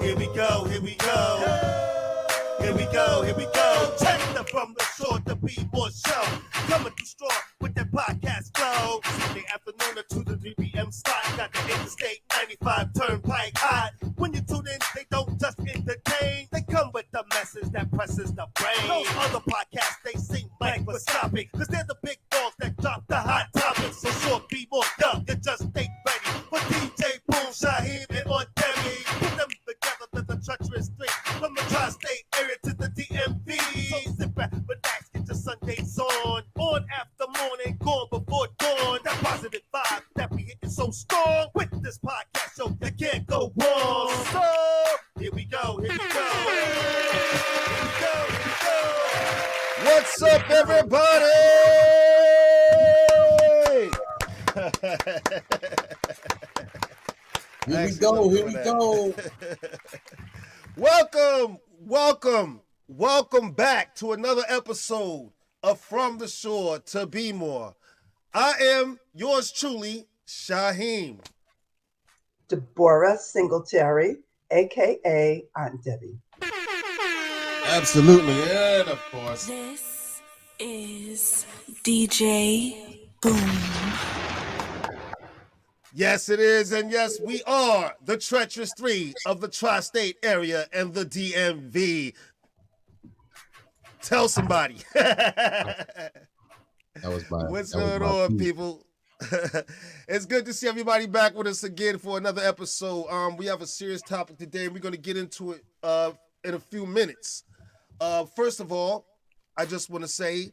Here we go, here we go. Here we go, here we go. Check the From the Shore to Be More show. Coming through strong with that podcast flow. Sunday afternoon at 2 to 3 p.m. slot. Got the Interstate 95 Turnpike hot. When you tune in, they don't just entertain. They come with the message that presses the brain. Those other podcasts, they seem microscopic. Cause they're the big dogs that drop the hot topics. So short, be more dumb. You just ain't ready. For DJ Boom, Shaheem, and Ordemi. Put them together to the treacherous three. From the tri-state area to the DMV. So sit back, relax, get your Sundays on. On after morning, gone before dawn. That positive vibe that we hitting so strong. With this podcast show, you can't go wrong. So, here we go, here we go. Here we go, here we go. What's up, everybody? Here we go, here we go. Welcome back to another episode of From the Shore to Be More. I am yours truly, Shaheem. Deborah Singletary, a.k.a. Aunt Debbie. Absolutely, and of course. This is DJ Boom. Yes, it is, and yes, we are the treacherous three of the tri-state area and the DMV. Tell somebody. That was my. What's that was going my on, piece. people? It's good to see everybody back with us again for another episode. We have a serious topic today, and we're going to get into it in a few minutes. First of all, I just want to say,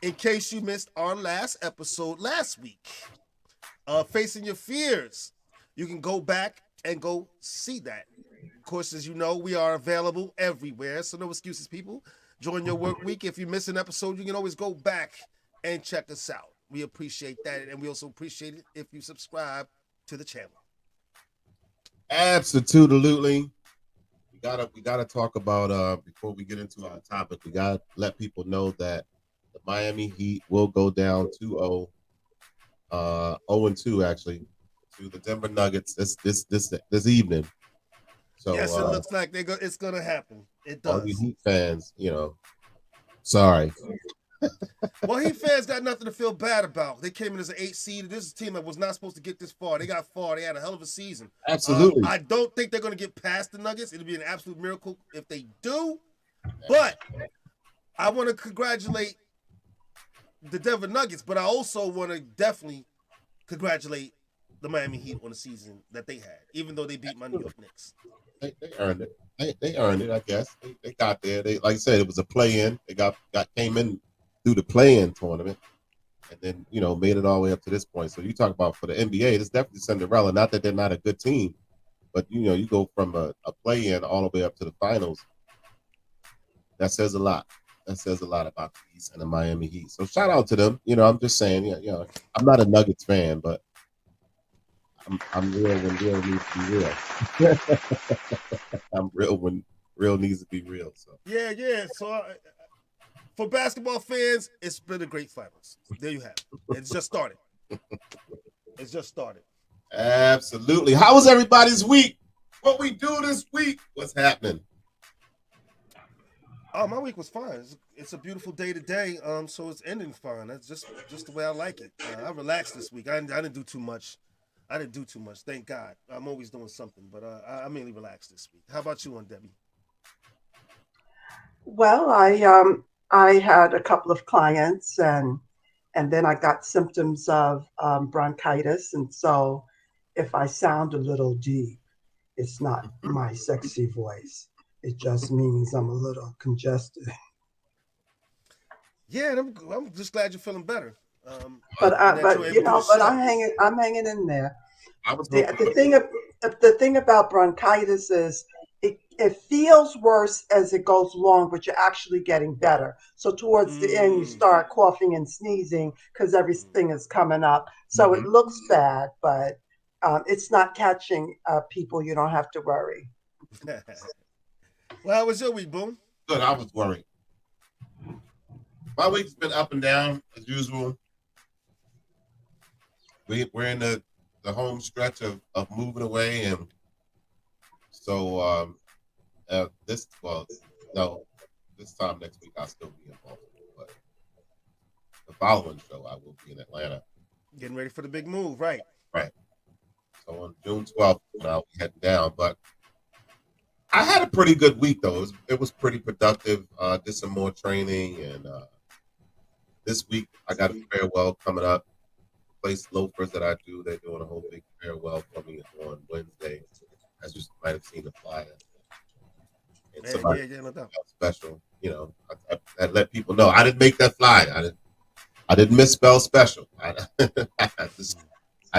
in case you missed our last episode last week, Facing Your Fears, you can go back and go see that. Of course, as you know, we are available everywhere, so no excuses, people. Join your work week. If you miss an episode, you can always go back and check us out. We appreciate that, and we also appreciate it if you subscribe to the channel. Absolutely. We gotta talk about before we get into our topic. We gotta let people know that the Miami Heat will go down 2-0, 0-2 actually, to the Denver Nuggets this evening. So Yes, it looks like it's gonna happen. It all does. you Heat fans, sorry. Well, Heat fans got nothing to feel bad about. They came in as an 8 seed. This is a team that was not supposed to get this far. They got far. They had a hell of a season. Absolutely. I don't think they're going to get past the Nuggets. It'll be an absolute miracle if they do. But I want to congratulate the Denver Nuggets, but I also want to definitely congratulate the Miami Heat on the season that they had, even though they beat my New York Knicks. They earned it. They earned it, I guess. They got there. They, like I said, it was a play-in. They came in through the play-in tournament, and then made it all the way up to this point. So you talk about for the NBA, it's definitely Cinderella. Not that they're not a good team, but you go from a play-in all the way up to the finals. That says a lot. That says a lot about the East and the Miami Heat. So shout out to them. I'm just saying, I'm not a Nuggets fan, but I'm real when real needs to be real. I'm real when real needs to be real. So Yeah. So for basketball fans, it's been a great finals. There you have it. It's just started. Absolutely. How was everybody's week? What we do this week? What's happening? Oh, my week was fine. It's a beautiful day today. So it's ending fine. That's just the way I like it. I relaxed this week. I didn't do too much. Thank God. I'm always doing something, but I mainly relaxed this week. How about you, Aunt Debbie? Well, I had a couple of clients and then I got symptoms of bronchitis. And so if I sound a little deep, it's not my sexy voice. It just means I'm a little congested. Yeah, and I'm just glad you're feeling better. But and that you're able to do the show. I'm hanging in there. I was The thing about bronchitis is it feels worse as it goes along, but you're actually getting better. So towards the end, you start coughing and sneezing because everything is coming up. So it looks bad, but it's not catching people. You don't have to worry. Well, how was your week, Boom? good. I was worried. My week's been up and down as usual. We're in the home stretch of moving away, and so No, this time next week I'll still be in Baltimore, but the following show I will be in Atlanta. Getting ready for the big move, right? Right. So on June 12th, I'll be heading down. But I had a pretty good week though. It was pretty productive. Did some more training, and this week I got a farewell coming up. Place loafers that I do, they're doing a whole big farewell for me on Wednesday, as you might have seen the flyer. And somebody No doubt. special, I let people know I didn't make that flyer. I didn't misspell special. I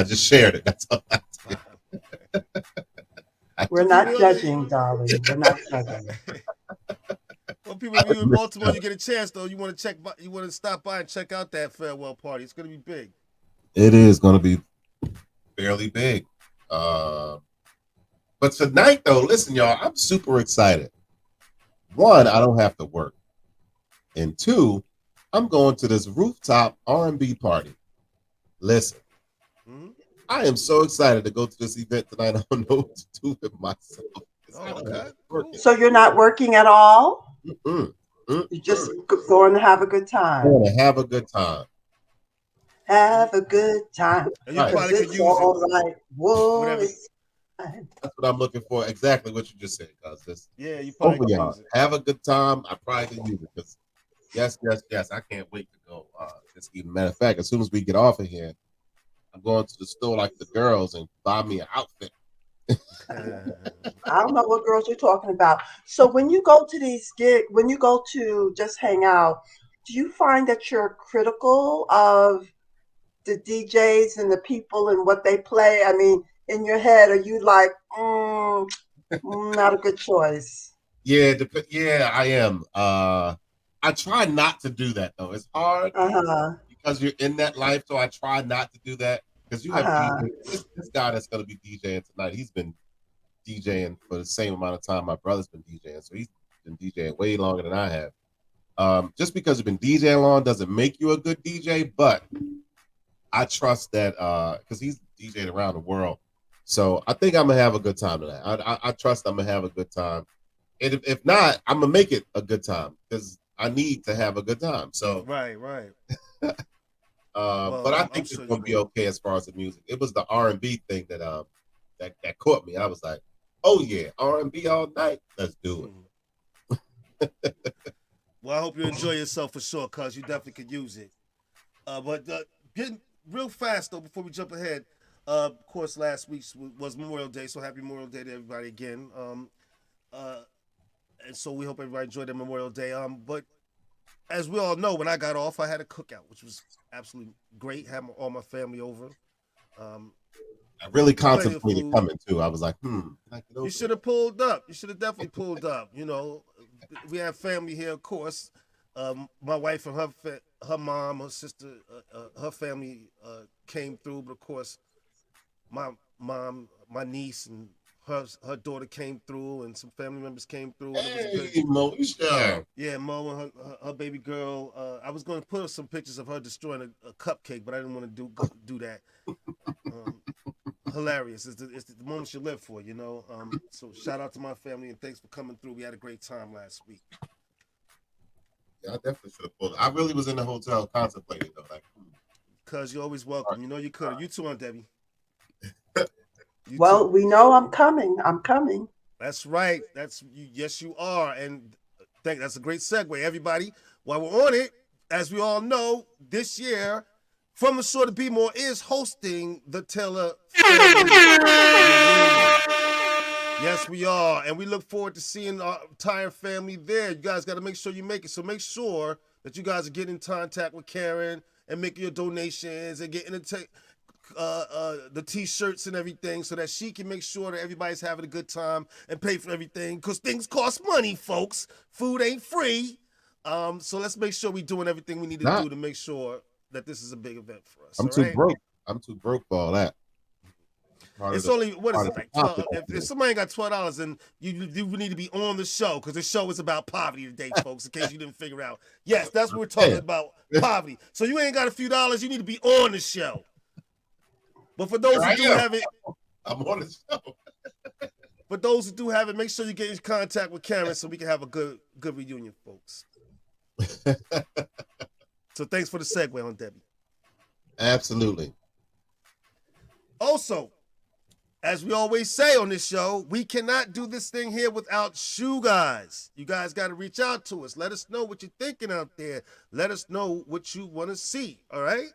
just shared it. That's all I did. We're not judging, darling. We're not judging. Well, people, if you're in Baltimore, you get a chance though. You want to stop by and check out that farewell party. It's gonna be big. It is going to be fairly big. But tonight, though, listen, y'all, I'm super excited. One, I don't have to work. And two, I'm going to this rooftop R&B party. Listen, I am so excited to go to this event tonight. I don't know what to do with myself. Okay. So you're not working at all? You're You're just going to have a good time. going to have a good time. Have a good time. And you probably could use all it. right. Whoa, Whatever. That's what I'm looking for. Exactly what you just said, cuz. Yeah, you probably could y'all use it. have a good time. I probably can use it because yes. I can't wait to go. Just even matter of fact, as soon as we get off of here, I'm going to the store like the girls and buy me an outfit. I don't know what girls you're talking about. So when you go to these gigs, when you go to just hang out, do you find that you're critical of the DJs and the people and what they play? I mean, in your head, are you like, not a good choice? Yeah, I am. I try not to do that though. It's hard because you're in that life, so I try not to do that. Because you have this guy that's going to be DJing tonight. He's been DJing for the same amount of time my brother's been DJing, so he's been DJing way longer than I have. Just because you've been DJing long doesn't make you a good DJ, but I trust that because he's DJing around the world. So I think I'm gonna have a good time tonight. I trust I'm gonna have a good time, and if not, I'm gonna make it a good time because I need to have a good time. So right. But I think it's gonna be okay as far as the music. It was the R&B thing that caught me. I was like, oh yeah, R&B all night. Let's do it. Well, I hope you enjoy yourself for sure, cuz you definitely could use it. But getting real fast though, before we jump ahead. Of course, last week was Memorial Day, so happy Memorial Day to everybody again. And so we hope everybody enjoyed their Memorial Day. But as we all know, when I got off, I had a cookout, which was absolutely great. Had all my family over. I really contemplated coming too. I was like, You should have pulled up. You should have definitely pulled up. You know, we have family here, of course. My wife and her mom, her sister, her family came through, but of course, my mom, my niece, and her daughter came through, and some family members came through. Hey, Moesha. Yeah, Mo and her baby girl. I was going to put some pictures of her destroying a cupcake, but I didn't want to do that. Hilarious. It's the moment you live for, you know. So shout out to my family and thanks for coming through. We had a great time last week. Yeah, I definitely should have pulled it. I really was in the hotel contemplating though, like. Cuz you're always welcome. You know you could. You too, Aunt Debbie. Well, we know I'm coming. I'm coming. That's right. Yes, you are. And that's a great segue, everybody. While we're on it, as we all know, this year, From the Shore to Be More is hosting the Taylor Family. Yes, we are. And we look forward to seeing our entire family there. You guys got to make sure you make it. So make sure that you guys are getting in contact with Karen and making your donations and getting the t-shirts and everything so that she can make sure that everybody's having a good time and pay for everything because things cost money, folks. Food ain't free. So let's make sure we're doing everything we need to do to make sure that this is a big event for us. I'm too broke. I'm too broke for all that. It's only, what is it, like 12? If somebody ain't got $12, then you need to be on the show because the show is about poverty today, folks, in case you didn't figure out. Yes, that's what we're talking about, poverty. So you ain't got a few dollars, you need to be on the show. But for those who do have it, I'm on the show. for those who do have it, make sure you get in contact with Karen so we can have a good reunion, folks. So thanks for the segue on Debbie. Absolutely. Also, as we always say on this show, we cannot do this thing here without you guys. You guys got to reach out to us. Let us know what you're thinking out there. Let us know what you want to see, all right?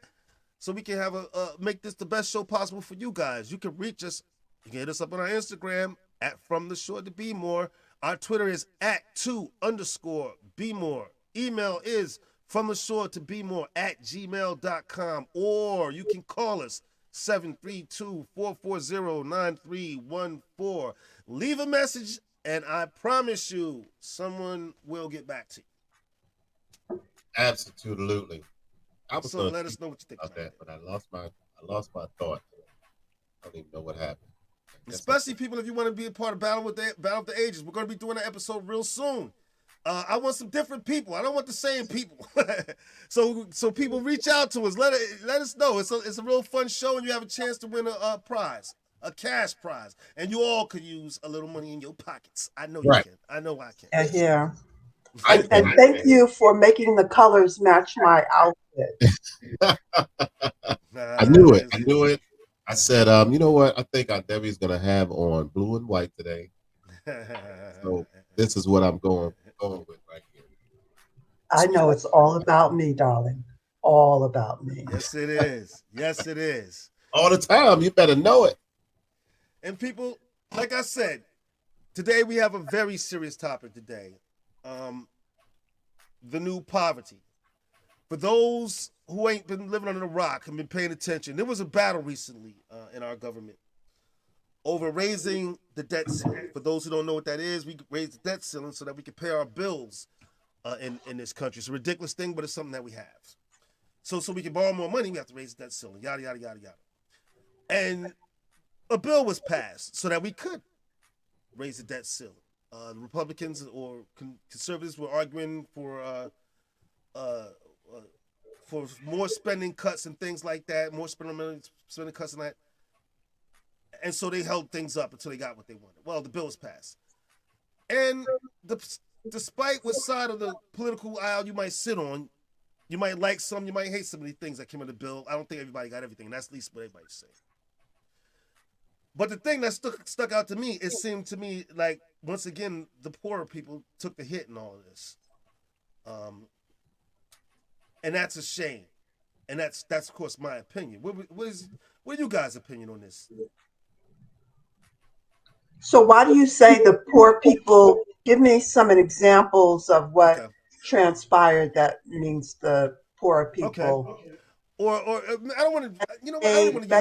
So we can have make this the best show possible for you guys. You can reach us. You can hit us up on our Instagram at From the Shore to Be More. Our Twitter is at 2_Be More. Email is From the Shore to Be More at gmail.com. Or you can call us 732-440-9314. Leave a message, and I promise you, someone will get back to you. Absolutely. So let us know what you think about that, but I lost my thought. I don't even know what happened. Especially people, if you want to be a part of Battle of the Ages, we're going to be doing an episode real soon. I want some different people. I don't want the same people. so people reach out to us. Let us know. It's a real fun show, and you have a chance to win a prize, a cash prize, and you all could use a little money in your pockets. I know you can. I know I can. Yeah. And thank you for making the colors match my outfit. I knew it. I said, you know what? I think Aunt Debbie's gonna have on blue and white today. So this is what I'm going with right here. I know it's all about me, darling. All about me. Yes, it is. Yes, it is. All the time. You better know it. And people, like I said, today we have a very serious topic today. The new poverty. For those who ain't been living under a rock and been paying attention, there was a battle recently in our government over raising the debt ceiling. For those who don't know what that is, we raised the debt ceiling so that we can pay our bills in this country. It's a ridiculous thing, but it's something that we have. So we can borrow more money, we have to raise the debt ceiling, yada, yada, yada, yada. And a bill was passed so that we could raise the debt ceiling. The Republicans or conservatives were arguing for more spending cuts and things like that, more spending cuts and that. And so they held things up until they got what they wanted. Well, the bill was passed. And despite what side of the political aisle you might sit on, you might like some, you might hate some of the things that came in the bill. I don't think everybody got everything. And that's at least what everybody's saying. But the thing that stuck out to me, it seemed to me like, once again, the poorer people took the hit in all of this. And that's a shame. And that's of course my opinion. What is you guys' opinion on this? So why do you say the poor people? Give me some examples of what transpired that means the poor people. Okay. Or I don't want to. You know what? I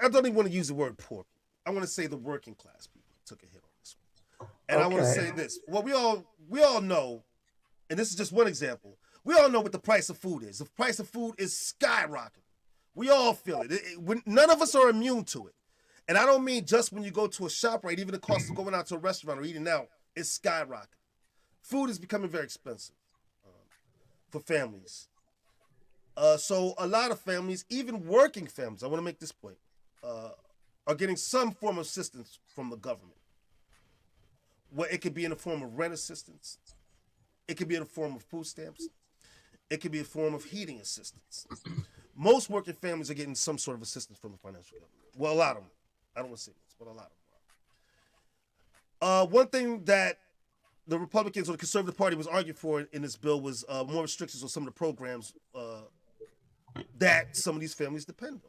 don't even want to use the word poor. I want to say the working class people took a hit on this one. And I want to say this. Well, we all know, and this is just one example. We all know what the price of food is. The price of food is skyrocketing. We all feel it. None of us are immune to it. And I don't mean just when you go to a shop, right? Even the cost of going out to a restaurant or eating out is skyrocketing. Food is becoming very expensive for families. So a lot of families, even working families, I want to make this point, are getting some form of assistance from the government. Well, it could be in the form of rent assistance. It could be in the form of food stamps. It could be a form of heating assistance. Most working families are getting some sort of assistance from the financial government. Well, a lot of them. I don't want to say this, but a lot of them are. One thing that the Republicans or the Conservative Party was arguing for in this bill was more restrictions on some of the programs that some of these families depend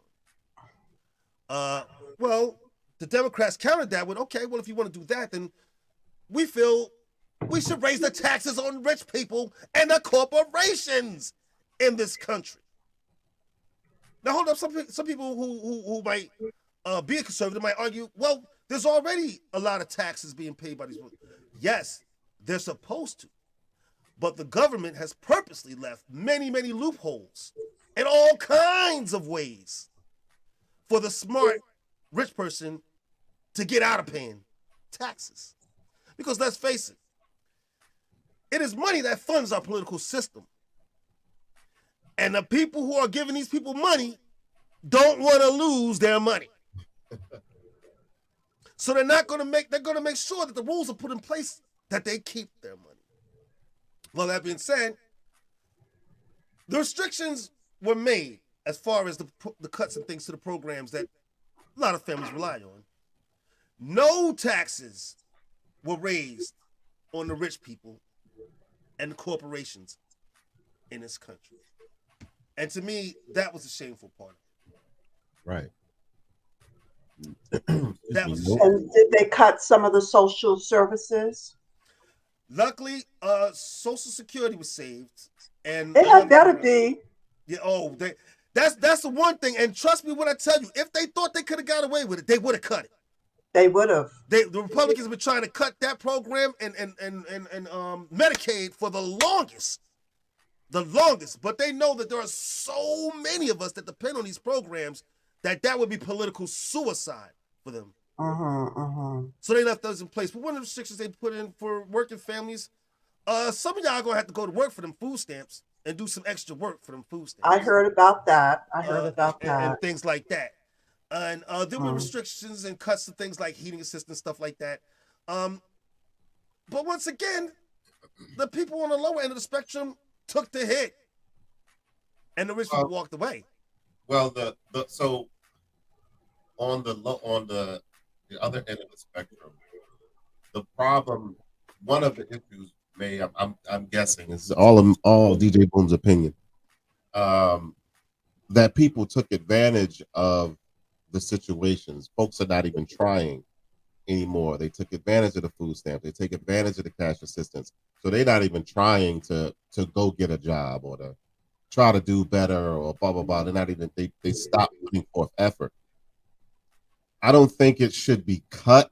on. Well, the Democrats countered that with, okay, well, if you want to do that, then we feel we should raise the taxes on rich people and the corporations in this country. Now, hold up. Some people who might be a conservative might argue, well, there's already a lot of taxes being paid by these people. Yes, they're supposed to. But the government has purposely left many, many loopholes in all kinds of ways for the smart rich person to get out of paying taxes. Because let's face it, it is money that funds our political system. And the people who are giving these people money don't want to lose their money. So they're going to make sure that the rules are put in place that they keep their money. Well, that being said, the restrictions were made as far as the cuts and things to the programs that a lot of families rely on. No taxes were raised on the rich people and the corporations in this country. And to me, that was the shameful part. Right. That was And did they cut some of the social services? Luckily, Social Security was saved, and It had better be. Yeah. Oh, that's the one thing. And trust me when I tell you, if they thought they could have got away with it, they would have cut it. They would have. The Republicans have been trying to cut that program and Medicaid for the longest. But they know that there are so many of us that depend on these programs that would be political suicide for them. So they left those in place. But one of the restrictions they put in for working families, some of y'all are gonna have to go to work for them food stamps and do some extra work for them food stamps. I heard about that. And things like that. And there were restrictions and cuts to things like heating assistance, stuff like that. But once again, the people on the lower end of the spectrum took the hit, and the rich people walked away. Well, so on the other end of the spectrum, the problem, one of the issues, I'm guessing, is all DJ Boom's opinion, that people took advantage of the situations. Folks are not even trying anymore. They took advantage of the food stamp. They take advantage of the cash assistance. So they're not even trying to go get a job or to try to do better or blah, blah, blah. They're not even, they stop putting forth effort. I don't think it should be cut.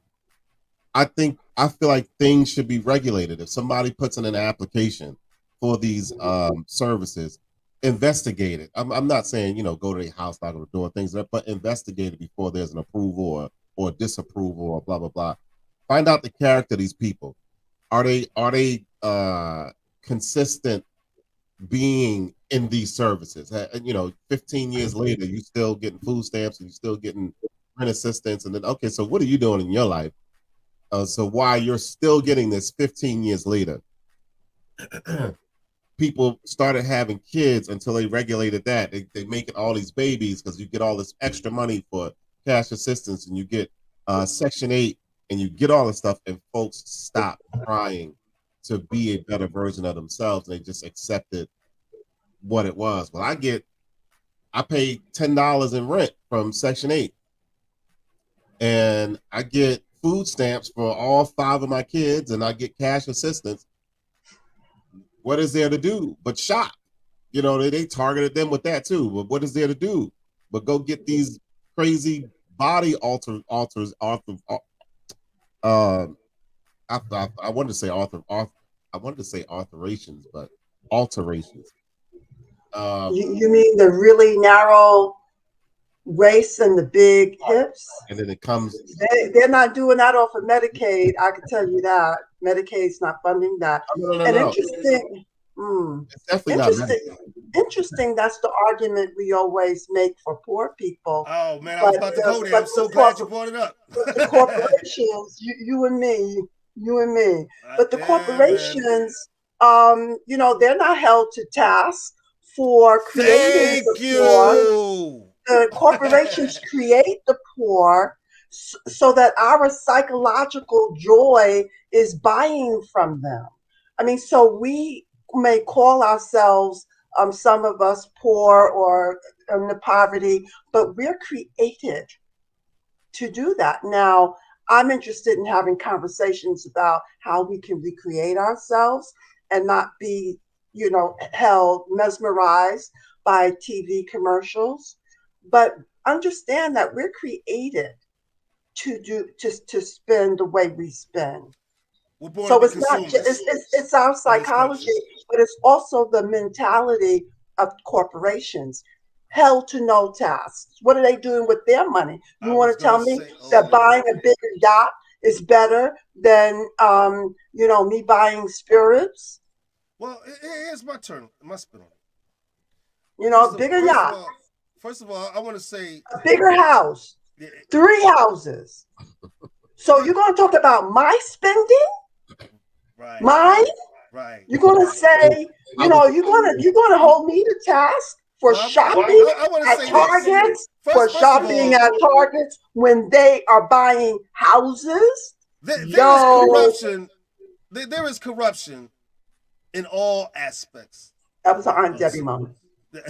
I feel like things should be regulated. If somebody puts in an application for these services, investigate it. I'm not saying, go to their house, knock on the door, things like that, but investigate it before there's an approval or disapproval or blah, blah, blah. Find out the character of these people. Are they consistent being in these services? 15 years later, you still getting food stamps and you still getting rent assistance. And then, okay, so what are you doing in your life? So why you're still getting this 15 years later? People started having kids until they regulated that. They making all these babies because you get all this extra money for cash assistance and you get Section 8 and you get all this stuff, and folks stop trying to be a better version of themselves. And they just accepted what it was. Well, I pay $10 in rent from Section 8 and I get food stamps for all 5 of my kids and I get cash assistance. What is there to do but shop? They targeted them with that too. But what is there to do but go get these crazy body alters? I wanted to say alterations, but alterations. You mean the really narrow waist and the big hips? And then it comes. They're not doing that off of Medicaid. I can tell you that Medicaid's not funding that. No. Interesting. It's definitely Interesting. That's the argument we always make for poor people. Oh man, I was about to go there. I'm so glad you brought it up. The corporations, you and me. But the corporations, they're not held to task for creating the poor. The corporations create the poor so that our psychological joy is buying from them. I mean, so we may call ourselves, some of us, poor or in the poverty, but we're created to do that. Now, I'm interested in having conversations about how we can recreate ourselves and not be, mesmerized by TV commercials. But understand that we're created to spend the way we spend. So it's not just it's our psychology, but it's also the mentality of corporations held to no tasks. What are they doing with their money? You want to tell me that buying a bigger yacht is better than me buying spirits? Well, here's my turn, my spin on it. Bigger yacht. First of all, I want to say a bigger house, 3 houses, So you're going to talk about my spending, Right. mine? Right. You're going to say, you're going to hold me to task for Well, shopping I want to at say this. Targets, for First of shopping all, at Targets when they are buying houses? there is Yo, corruption. There is corruption in all aspects. that was an Aunt Of, Debbie moment.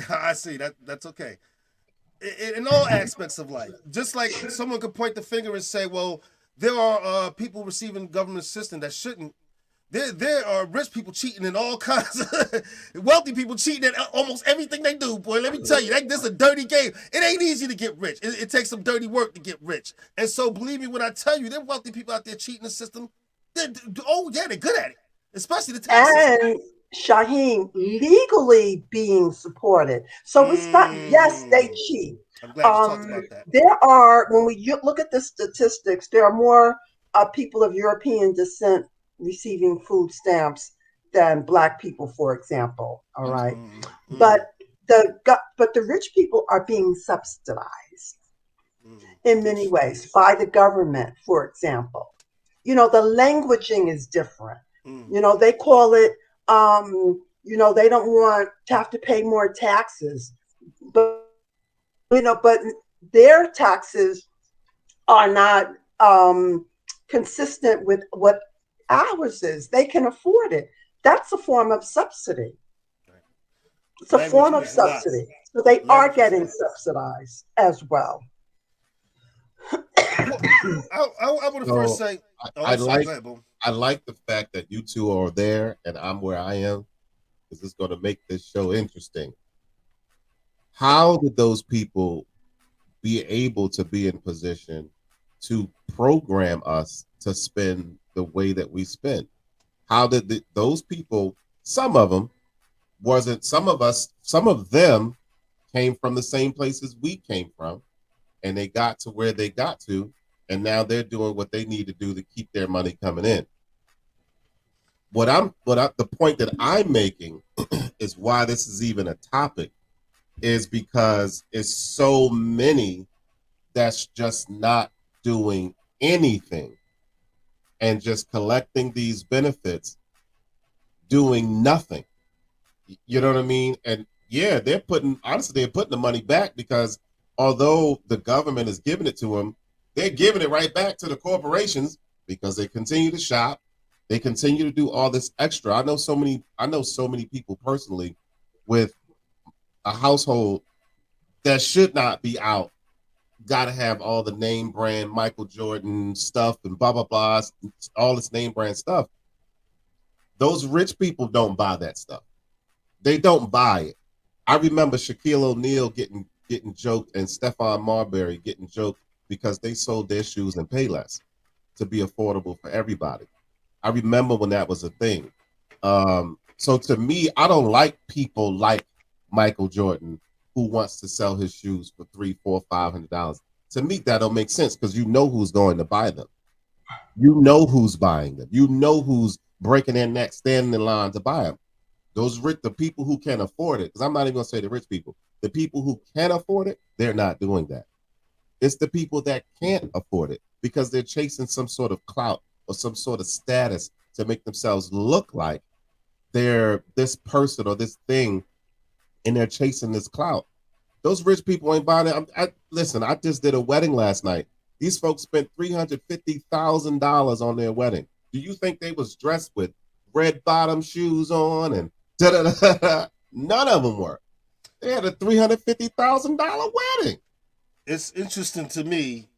I see that. That's okay. In all aspects of life, just like someone could point the finger and say, "Well, there are people receiving government assistance that shouldn't." There are rich people cheating in all kinds of wealthy people cheating at almost everything they do, boy. Let me tell you, this is a dirty game. It ain't easy to get rich. It takes some dirty work to get rich. And so believe me when I tell you, there are wealthy people out there cheating the system. They're good at it. Especially the tax system. And Shaheem legally being supported. So it's not, yes, they cheat. I'm glad you talked about that. There are, when we look at the statistics, there are more people of European descent receiving food stamps than Black people, for example. All right, but the rich people are being subsidized in many ways by the government, for example. The languaging is different. They call it. They don't want to have to pay more taxes, but but their taxes are not consistent with what ours is. They can afford it. That's a form of subsidy. It's a form of subsidy. So they are getting subsidized as well. I would first say, I like the fact that you two are there and I'm where I am, because it's going to make this show interesting. How did those people be able to be in position to program us to spend the way that we spend? How did those people, some of them came from the same places we came from, and they got to where they got to, and now they're doing what they need to do to keep their money coming in. The point that I'm making is why this is even a topic is because it's so many that's just not doing anything and just collecting these benefits, doing nothing. You know what I mean? And yeah, they're putting the money back, because although the government is giving it to them, they're giving it right back to the corporations because they continue to shop. They continue to do all this extra. I know so many people personally with a household that should not be out. Got to have all the name brand Michael Jordan stuff and blah, blah, blah, all this name brand stuff. Those rich people don't buy that stuff. They don't buy it. I remember Shaquille O'Neal getting joked and Stephon Marbury getting joked because they sold their shoes in Payless to be affordable for everybody. I remember when that was a thing. So to me, I don't like people like Michael Jordan who wants to sell his shoes for $300, $400, $500. To me, that don't make sense, because you know who's going to buy them. You know who's buying them. You know who's breaking their neck, standing in line to buy them. The people who can afford it, because I'm not even going to say the rich people. The people who can afford it, they're not doing that. It's the people that can't afford it because they're chasing some sort of clout or some sort of status to make themselves look like they're this person or this thing, and they're chasing this clout. Those rich people ain't buying it. Listen, I just did a wedding last night. These folks spent $350,000 on their wedding. Do you think they was dressed with red bottom shoes on and da-da-da-da? None of them were. They had a $350,000 wedding. It's interesting to me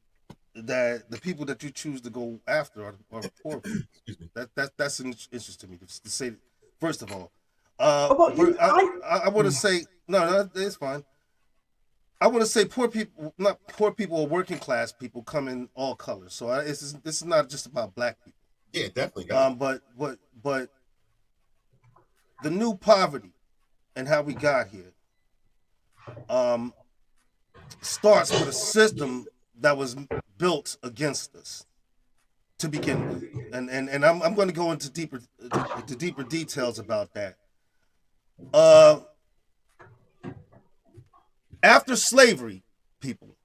that the people that you choose to go after are poor people. Excuse me. That's an interest to me to say. First of all, I want to say no, it's fine. I want to say poor people, not poor people, or working class people come in all colors. So this is not just about black people. Yeah, definitely. But the new poverty and how we got here starts with a system that was built against us to begin with, and I'm going to go into deeper details about that. After slavery, people,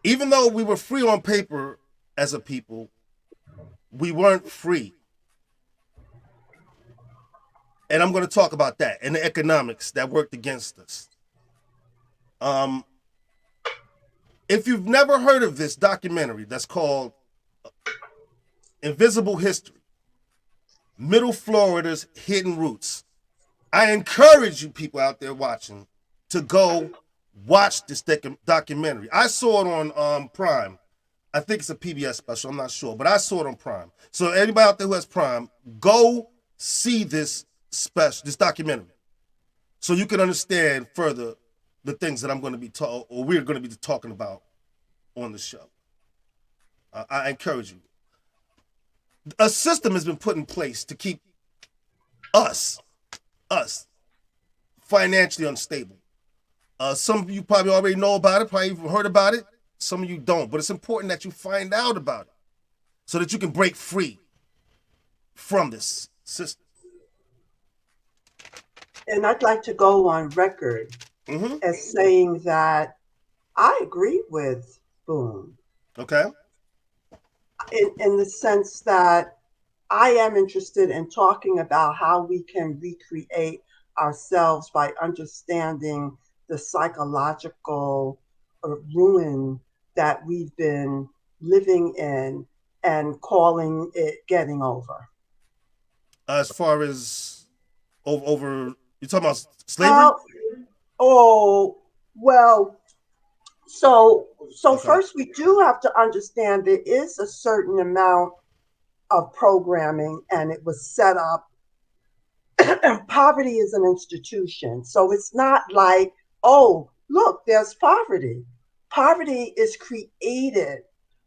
even though we were free on paper as a people, we weren't free. And I'm going to talk about that and the economics that worked against us. If you've never heard of this documentary that's called Invisible History, Middle Florida's Hidden Roots, I encourage you people out there watching to go watch this documentary. I saw it on Prime. I think it's a PBS special, I'm not sure, but I saw it on Prime. So anybody out there who has Prime, go see this documentary, so you can understand further the things that I'm going to be we're going to be talking about on the show. I encourage you. A system has been put in place to keep us financially unstable. Some of you probably already know about it, probably even heard about it. Some of you don't, but it's important that you find out about it so that you can break free from this system. And I'd like to go on record as saying that I agree with Boone. Okay. In the sense that I am interested in talking about how we can recreate ourselves by understanding the psychological ruin that we've been living in and calling it getting over. As far as over you're talking about slavery? So Okay. First we do have to understand there is a certain amount of programming, and it was set up. Poverty is an institution. So it's not like, oh, look, there's poverty. Poverty is created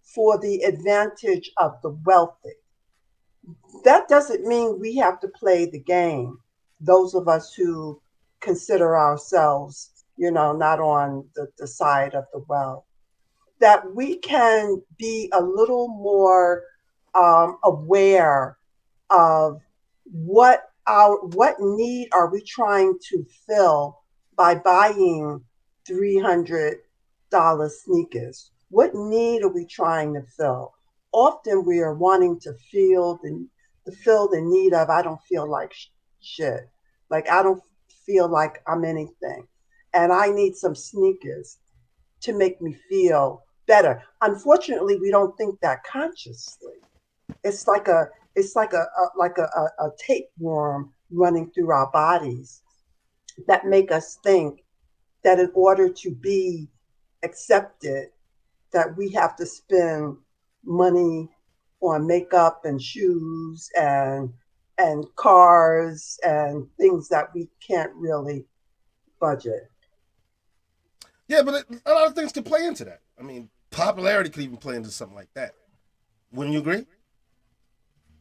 for the advantage of the wealthy. That doesn't mean we have to play the game. Those of us who consider ourselves, not on the side of the wealth, that we can be a little more aware of what need are we trying to fill by buying $300 sneakers? What need are we trying to fill? Often we are wanting to fill the need of, I don't feel like shit. Like, I don't feel like I'm anything. And I need some sneakers to make me feel better. Unfortunately, we don't think that consciously. It's like a tapeworm running through our bodies that make us think that in order to be accepted, that we have to spend money on makeup and shoes and cars and things that we can't really budget. Yeah, but a lot of things can play into that. I mean, popularity could even play into something like that. Wouldn't you agree?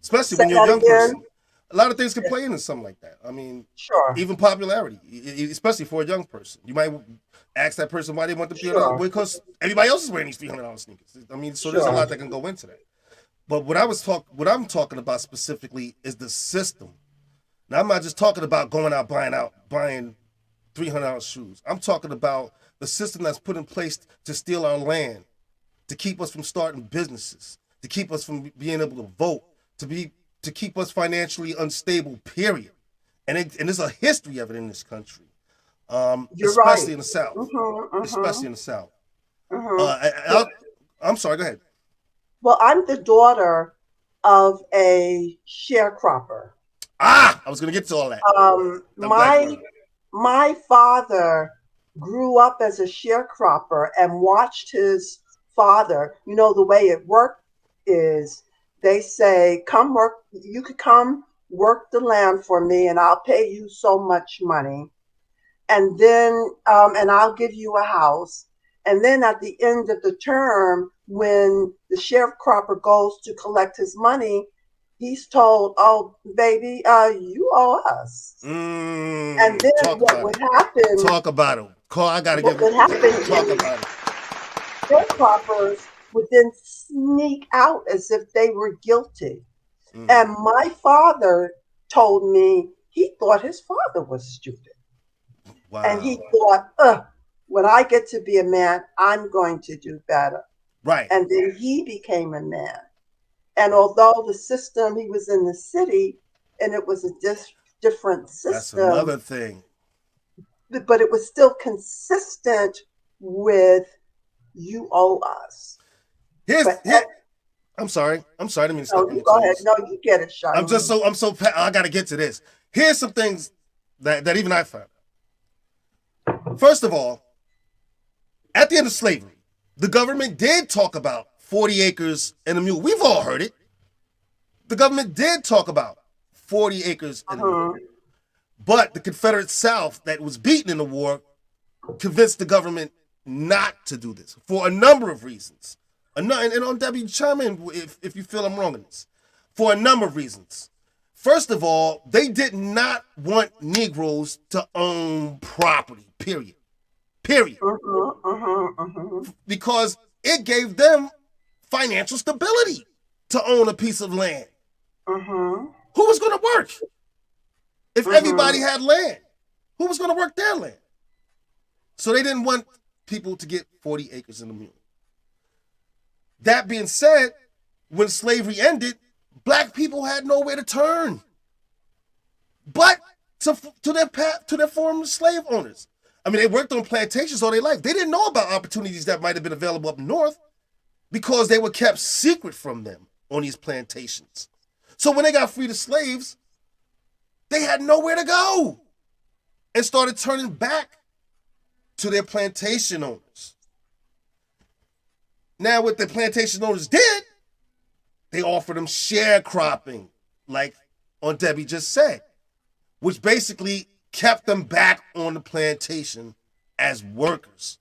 Especially when you're a young person. A lot of things can play into something like that. I mean, sure. Even popularity, especially for a young person. You might ask that person why they want the $300 because everybody else is wearing these $300 sneakers. I mean, so there's a lot that can go into that. But what I'm talking about specifically is the system. Now, I'm not just talking about going out buying $300 shoes. I'm talking about the system that's put in place to steal our land, to keep us from starting businesses, to keep us from being able to vote, to keep us financially unstable, period. And there's a history of it in this country, especially in the South. Especially in the South. I'm sorry, go ahead. Well, I'm the daughter of a sharecropper. I was going to get to all that. My father grew up as a sharecropper and watched his father. The way it worked is they say, you could come work the land for me and I'll pay you so much money. And then, and I'll give you a house. And then at the end of the term, when the sharecropper goes to collect his money, he's told, "Oh, baby, you owe us." And then what would happen? Talk about it. I gotta what would happen? Talk about it. Sharecroppers would then sneak out as if they were guilty. And my father told me he thought his father was stupid. Wow. And he thought, when I get to be a man, I'm going to do better. Right. And then he became a man. And although the system, he was in the city and it was a different That's system, another thing. but it was still consistent with you owe us. But I'm sorry. I'm sorry. I didn't mean to no, step on you your go ahead. toes. No, you get it, Charlene. I gotta get to this. Here's some things that even I found. First of all, at the end of slavery, the government did talk about 40 acres and a mule. We've all heard it. The government did talk about 40 acres and a mule. But the Confederate South that was beaten in the war convinced the government not to do this for a number of reasons. And on Debbie, chime in if you feel I'm wrong in this. For a number of reasons. First of all, they did not want Negroes to own property, period. Because it gave them financial stability to own a piece of land. Who was going to work? If everybody had land, who was going to work their land? So they didn't want people to get 40 acres and a mule. That being said, when slavery ended, black people had nowhere to turn but to their former slave owners. I mean, they worked on plantations all their life. They didn't know about opportunities that might have been available up north because they were kept secret from them on these plantations. So when they got freed of slaves, they had nowhere to go and started turning back to their plantation owners. Now, what the plantation owners did, they offered them sharecropping, like Aunt Debbie just said, which basically kept them back on the plantation as workers,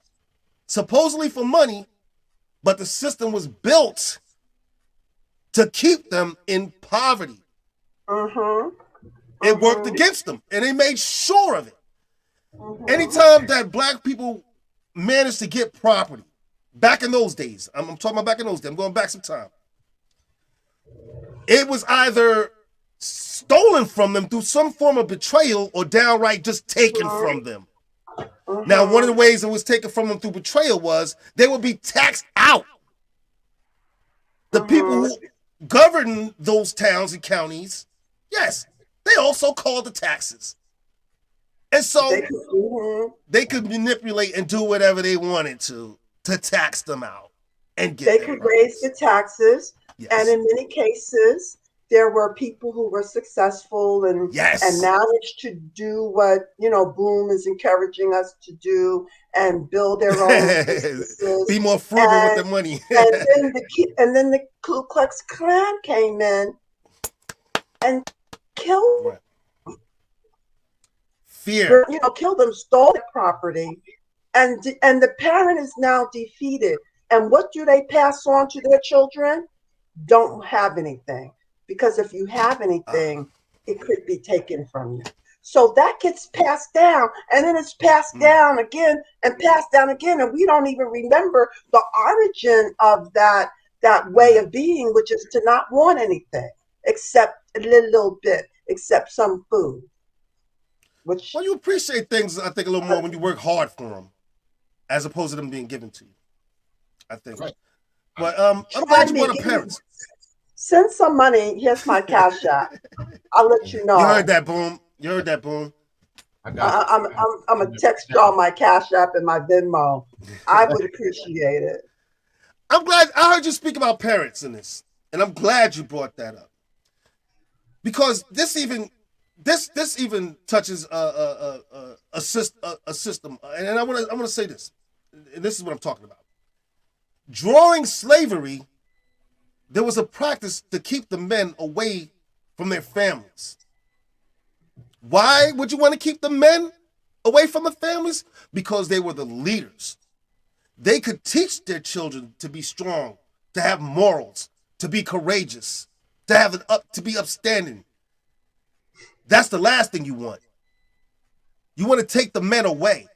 supposedly for money, but the system was built to keep them in poverty. It worked against them, and they made sure of it. Anytime that black people managed to get property, back in those days, I'm talking about back in those days, I'm going back some time, it was either stolen from them through some form of betrayal or downright just taken from them. Now, one of the ways it was taken from them through betrayal was they would be taxed out. The people who governed those towns and counties, yes, they also called the taxes. And so they could manipulate and do whatever they wanted to tax them out and get They could raise the taxes. Yes. And in many cases, there were people who were successful and managed to do what, Boom is encouraging us to do and build their own businesses. Be more frugal with their money. and then the Ku Klux Klan came in and killed fear. Killed them, stole their property. And the parent is now defeated. And what do they pass on to their children? Don't have anything. Because if you have anything, it could be taken from you. So that gets passed down, and then it's passed down again and passed down again, and we don't even remember the origin of that way of being, which is to not want anything except a little bit, except some food. Well, you appreciate things, I think, a little more when you work hard for them, as opposed to them being given to you, I think. Right. But I'm glad you brought up parents. Send some money. Here's my Cash App. I'll let you know. You heard that, Boom. You heard that, Boom. I'm gonna text y'all my Cash App and my Venmo. I would appreciate it. I'm glad I heard you speak about parents in this, and I'm glad you brought that up because this even touches a system, and I want to say this, and this is what I'm talking about. During slavery, there was a practice to keep the men away from their families. Why would you want to keep the men away from the families? Because they were the leaders. They could teach their children to be strong, to have morals, to be courageous, to be upstanding. That's the last thing you want. You want to take the men away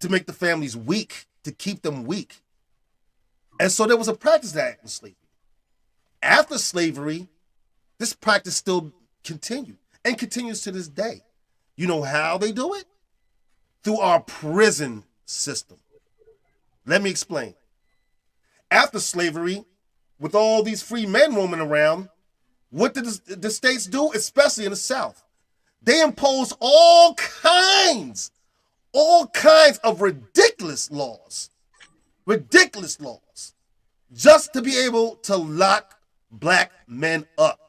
to make the families weak, to keep them weak. And so there was a practice that in slavery. After slavery, this practice still continued and continues to this day. You know how they do it? Through our prison system. Let me explain. after slavery, with all these free men roaming around, what did the states do, especially in the South? They imposed all kinds of ridiculous laws, just to be able to lock black men up.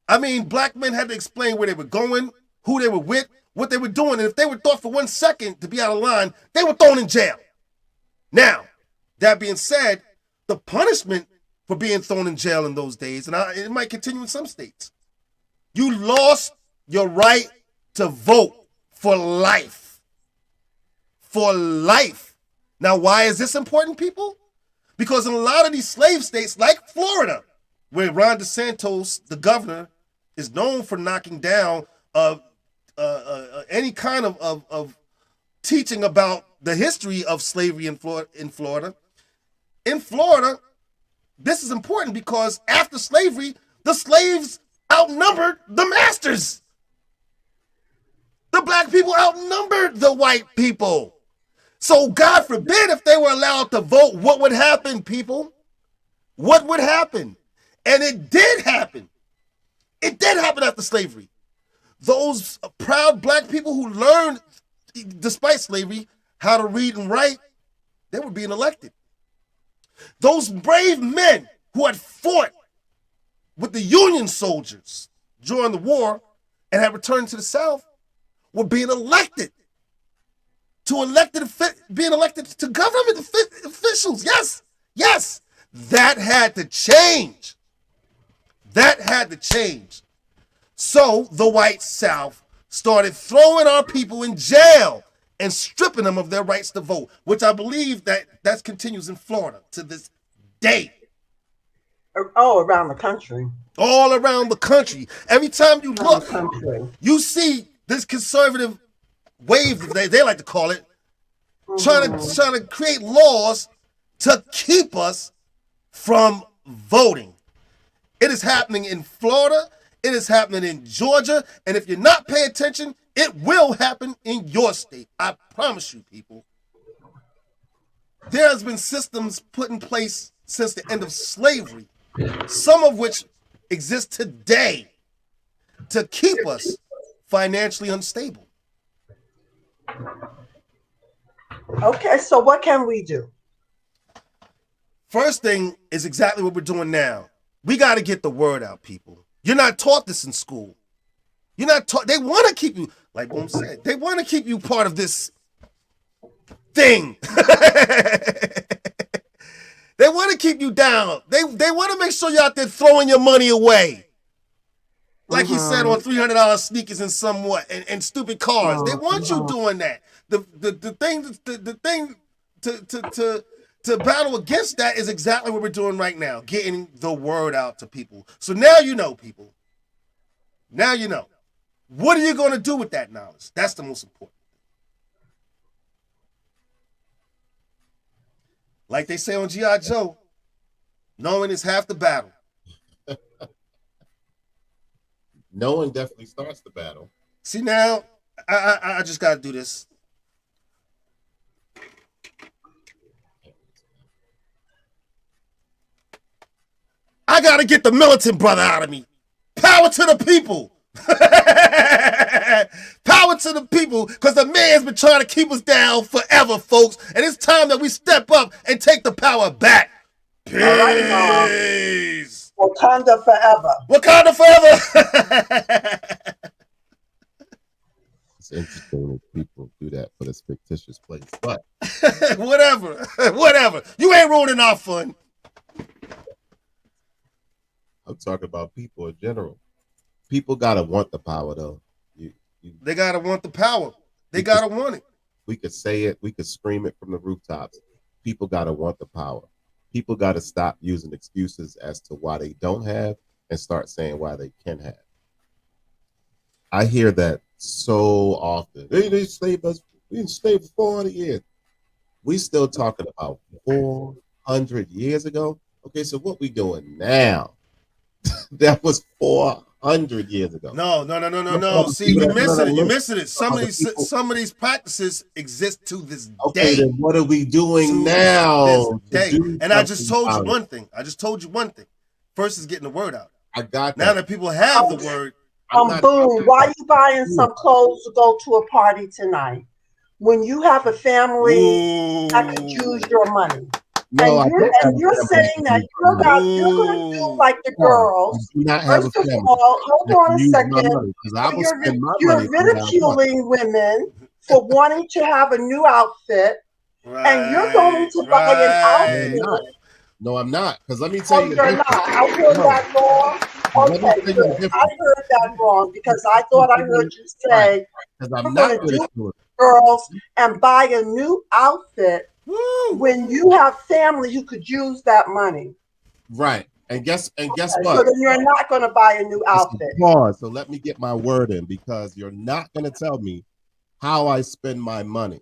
I mean, black men had to explain where they were going, who they were with, what they were doing, and if they were thought for 1 second to be out of line, they were thrown in jail. Now, that being said, the punishment for being thrown in jail in those days, and it might continue in some states, you lost your right to vote for life. For life. Now, why is this important, people? Because in a lot of these slave states, like Florida, where Ron DeSantis, the governor, is known for knocking down any kind of teaching about the history of slavery in Florida. In Florida, this is important because after slavery, the slaves outnumbered the masters. The black people outnumbered the white people. So God forbid if they were allowed to vote, what would happen, people? What would happen? And it did happen. It did happen after slavery. Those proud black people who learned, despite slavery, how to read and write, they were being elected. Those brave men who had fought with the Union soldiers during the war and had returned to the South were being elected being elected to government officials. Yes, that had to change. So the white South started throwing our people in jail and stripping them of their rights to vote, which I believe that continues in Florida to this day. Oh, around the country. All around the country. Every time you look, you see this conservative wave, they like to call it, trying to create laws to keep us from voting. It is happening in Florida. It is happening in Georgia. And if you're not paying attention, it will happen in your state. I promise you, people. There has been systems put in place since the end of slavery, some of which exist today to keep us financially unstable. Okay, so what can we do? First thing is exactly what we're doing now. We got to get the word out, people. You're not taught this in school. You're not taught. They want to keep you, like Boom said, they want to keep you part of this thing. They want to keep you down. They want to make sure you're out there throwing your money away. Like he said, on $300 sneakers and somewhat and stupid cars. They want you doing that. The thing to battle against that is exactly what we're doing right now, getting the word out to people. So now you know, people. Now you know. What are you going to do with that knowledge? That's the most important. Like they say on G.I. Joe, knowing is half the battle. Knowing definitely starts the battle. See, now, I just got to do this. I got to get the militant brother out of me. Power to the people. Power to the people, because the man's been trying to keep us down forever, folks. And it's time that we step up and take the power back. Peace. Wakanda forever. Wakanda forever. It's interesting that people do that for this fictitious place, but whatever. You ain't ruining our fun. I'm talking about people in general. People gotta want the power, though. They gotta want the power. They gotta want it. We could say it. We could scream it from the rooftops. People gotta want the power. People gotta stop using excuses as to why they don't have and start saying why they can have. I hear that so often. They enslaved us. We enslaved for 400 years. We still talking about 400 years ago. Okay, so what we doing now? That was 400 100 years ago. No. See, you're missing it. Some of these practices exist to this Okay, day. then what are we doing To now? this day. And I just told you about it? one thing. First is getting the word out. I got Now that. that people have the word, Boom, why you buying some clothes to go to a party tonight? When you have a family that could use your money. No, and you're saying that you're going to do like the girls. I do not have First a of family. all, hold on a second. Because I will spend my You're money. ridiculing women for wanting to have a new outfit, and you're going to buy an outfit. No, I'm not. Because let me tell you. You're not. I heard that wrong. Okay, good. I heard that wrong because I thought I heard you say I'm not going to do it. Girls and buy a new outfit when you have family who could use that money. Right. And guess what? So then you're not going to buy a new outfit. Pause. So let me get my word in because you're not going to tell me how I spend my money.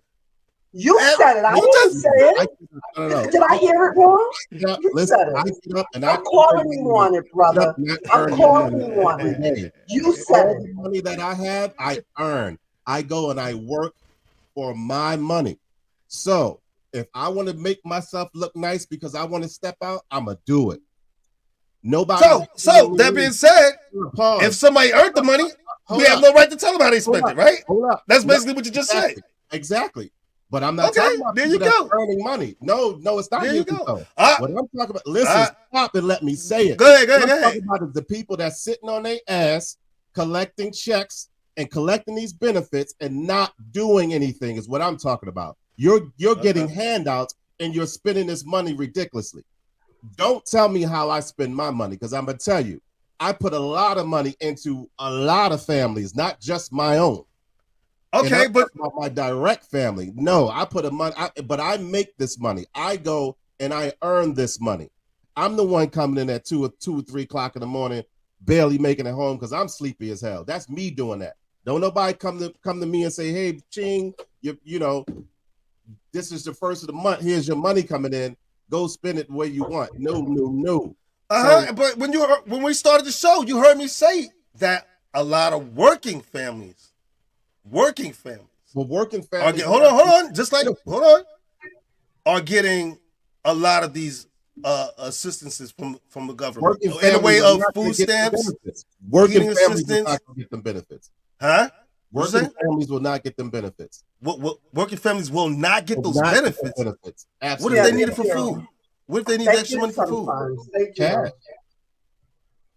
You said it. I didn't say it. No. Did I hear it wrong? Listen, I get up and I'm calling you on it, brother. I'm calling you on it. You said all the money that I have, I earn. I go and I work for my money. So if I want to make myself look nice because I want to step out, I'm going to do it. Nobody. So that being said, if somebody earned the money, we have no right to tell them how they spent it, right? Hold up. That's basically what you just said. Exactly. But I'm not talking about there you go. Earning money. No, it's not. There you go. What I'm talking about, listen, stop and let me say it. Go ahead. What I'm talking about is the people that's sitting on their ass, collecting checks and collecting these benefits and not doing anything is what I'm talking about. You're getting handouts and you're spending this money ridiculously. Don't tell me how I spend my money because I'm going to tell you, I put a lot of money into a lot of families, not just my own. Okay, but about my direct family. No, I put but I make this money. I go and I earn this money. I'm the one coming in at 2 or 3 o'clock in the morning, barely making it home because I'm sleepy as hell. That's me doing that. Don't nobody come to me and say, "Hey, Ching, you know, this is the first of the month. Here's your money coming in. Go spend it the way you want." No. But when we started the show, you heard me say that a lot of working families. Well, working families. Hold on. Are getting a lot of these assistances from the government in the way of food stamps. Working families will not get them benefits. Huh? Working families will not get them benefits. What working families will not get those benefits. What if they need it for food? What if they need extra money for food? Cash.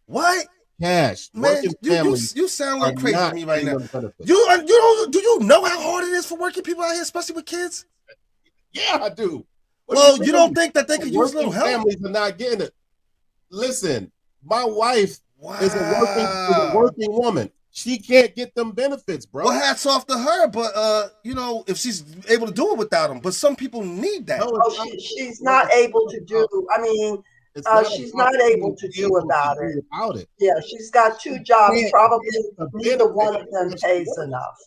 What? Cash. Man, you sound like crazy to me right now. Do you know how hard it is for working people out here, especially with kids? Yeah, I do. Well, you don't think that they could use a little help? Families are not getting it. Listen, my wife is a working woman. She can't get them benefits, bro. Well, hats off to her, but if she's able to do it without them. But some people need that. She's not able to do. I mean, she's not able to do without it. Yeah, she's got 2 jobs. Probably neither one of them pays enough.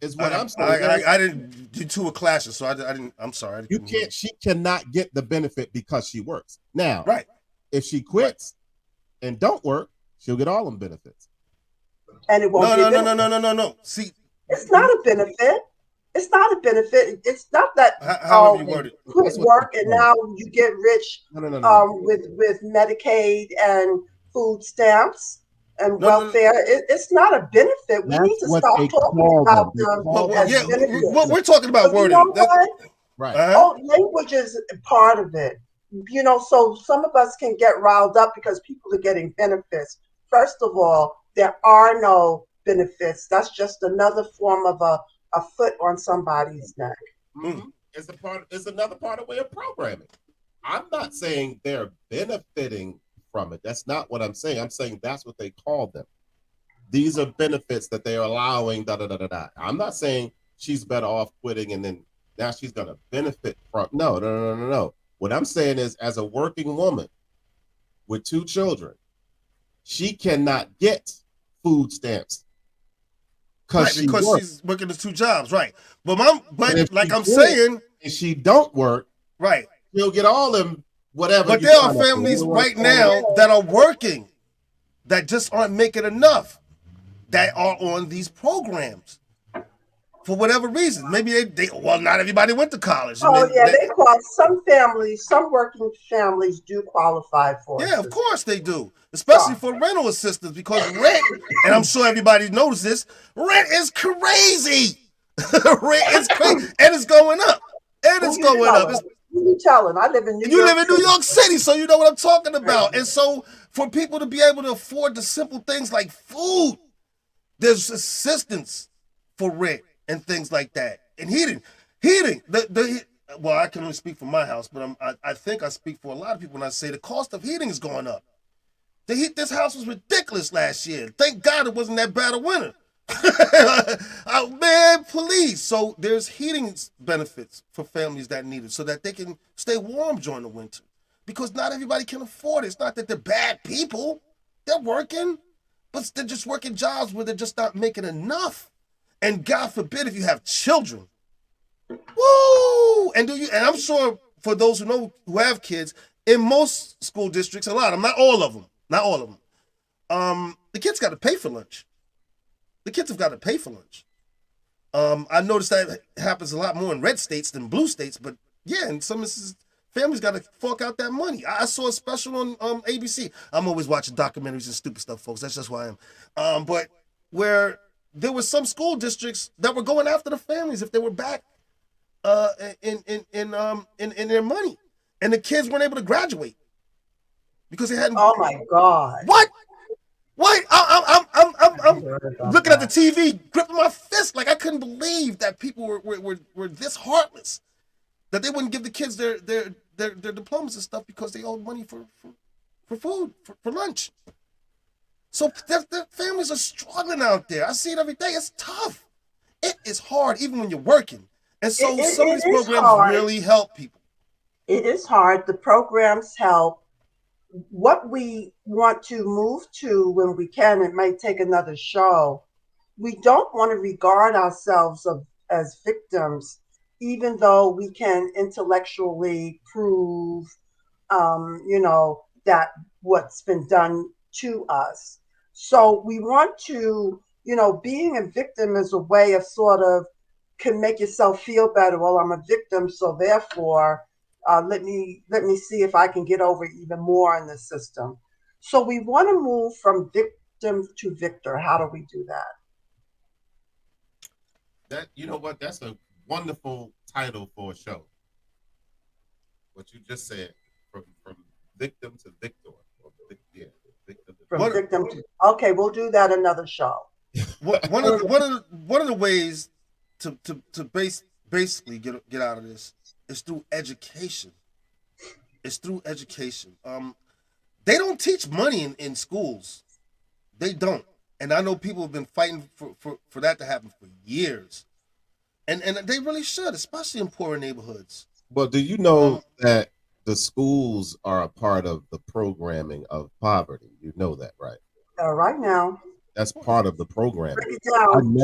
Is what I'm saying. I didn't do 2 classes, so I didn't. I'm sorry. You can't. She cannot get the benefit because she works. Now, right? If she quits and don't work, she'll get all them benefits. And it won't. No. See, it's not a benefit. It's not a benefit. It's not that you worded. Quit work and now you get rich. With Medicaid and food stamps and welfare. It's not a benefit. We need to stop talking about them as benefits. Well, we're talking about wording. Right. Language is part of it. So some of us can get riled up because people are getting benefits. First of all, there are no benefits. That's just another form of a foot on somebody's neck. Mm-hmm. It's another part of way of programming. I'm not saying they're benefiting from it. That's not what I'm saying. I'm saying that's what they call them. These are benefits that they are allowing. I'm not saying she's better off quitting and then now she's going to benefit from. No. What I'm saying is, as a working woman with 2 children, she cannot get food stamps because she's working the 2 jobs, right? But like I'm saying, if she don't work, right, she'll get all them whatever. But there are families right now that are working that just aren't making enough that are on these programs for whatever reason. Maybe they well, not everybody went to college. Oh yeah, they qualify. Some families, some working families do qualify for it. Yeah, of course they do, especially for rental assistance because rent, and I'm sure everybody knows this, rent is crazy. Rent is crazy, and it's going up, and it's going up. Who you telling? I live in New York. You live in New York City, so you know what I'm talking about. And so for people to be able to afford the simple things like food, there's assistance for rent and things like that, and heating. Well, I can only speak for my house, but I think I speak for a lot of people when I say the cost of heating is going up. The heat this house was ridiculous last year. Thank God it wasn't that bad a winter. Oh, man, please. So there's heating benefits for families that need it so that they can stay warm during the winter because not everybody can afford it. It's not that they're bad people. They're working, but they're just working jobs where they're just not making enough. And God forbid if you have children. Woo! And I'm sure for those who have kids, in most school districts, a lot of them, not all of them, the kids got to pay for lunch. The kids have got to pay for lunch. I noticed that happens a lot more in red states than blue states, but yeah, in some instances, families got to fork out that money. I saw a special on ABC. I'm always watching documentaries and stupid stuff, folks. That's just who I am. But where there were some school districts that were going after the families if they were back in their money, and the kids weren't able to graduate because they hadn't. Oh my God! What? I'm looking at the TV, gripping my fist like I couldn't believe that people were this heartless that they wouldn't give the kids their diplomas and stuff because they owed money for food for lunch. So the families are struggling out there. I see it every day. It's tough. It is hard even when you're working. And so some of these programs really help people. It is hard. The programs help. What we want to move to when we can, it might take another show. We don't want to regard ourselves as victims, even though we can intellectually prove, that what's been done to us. So we want to, being a victim is a way of sort of can make yourself feel better. Well, I'm a victim, so therefore, let me see if I can get over even more in the system. So we want to move from victim to victor. How do we do that? That's a wonderful title for a show. What you just said, from victim to victor. Victim to okay, we'll do that another show. One of the ways to basically get out of this is through education. It's through education. They don't teach money in schools. They don't. And I know people have been fighting for that to happen for years. And they really should, especially in poorer neighborhoods. Well, do you know that the schools are a part of the programming of poverty? You know that, right? Right now. That's part of the programming. Break it down.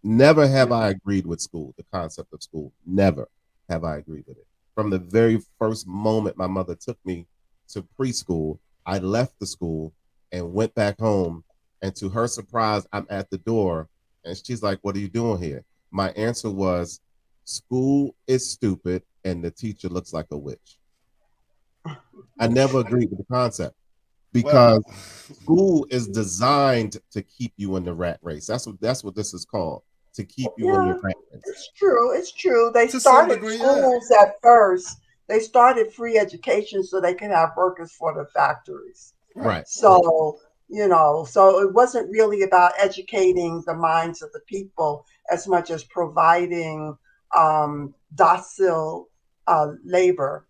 Never have I agreed with school, the concept of school. Never have I agreed with it. From the very first moment my mother took me to preschool, I left the school and went back home. And to her surprise, I'm at the door and she's like, "What are you doing here?" My answer was, "School is stupid and the teacher looks like a witch." I never agreed with the concept because school is designed to keep you in the rat race. That's what this is called, to keep you in your rat race. It's true. They started schools at first. They started free education so they can have workers for the factories. Right. So, so it wasn't really about educating the minds of the people as much as providing docile labor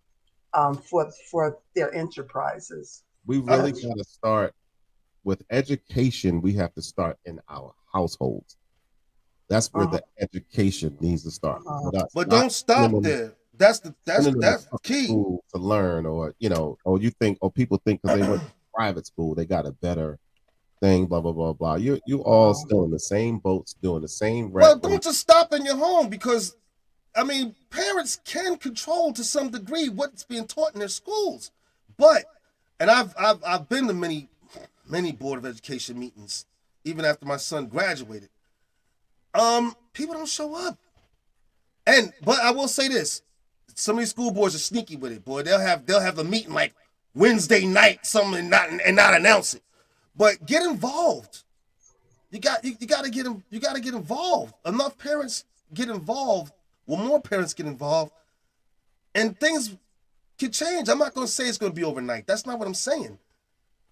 for their enterprises. We really got to start with education. We have to start in our households. That's where the education needs to start. But don't stop there. That's key to learn, or you think, or people think because they went to private school they got a better thing, blah blah blah blah. You all still in the same boats, doing the same. Well, don't just stop in your home, because parents can control to some degree what's being taught in their schools, but and I've been to many board of education meetings, even after my son graduated. People don't show up. But I will say this: some of these school boards are sneaky with it, boy. They'll have the meeting like Wednesday night, something, and not announce it. But get involved. You got to get involved. Enough parents get involved. Well, more parents get involved, and things can change. I'm not going to say it's going to be overnight. That's not what I'm saying.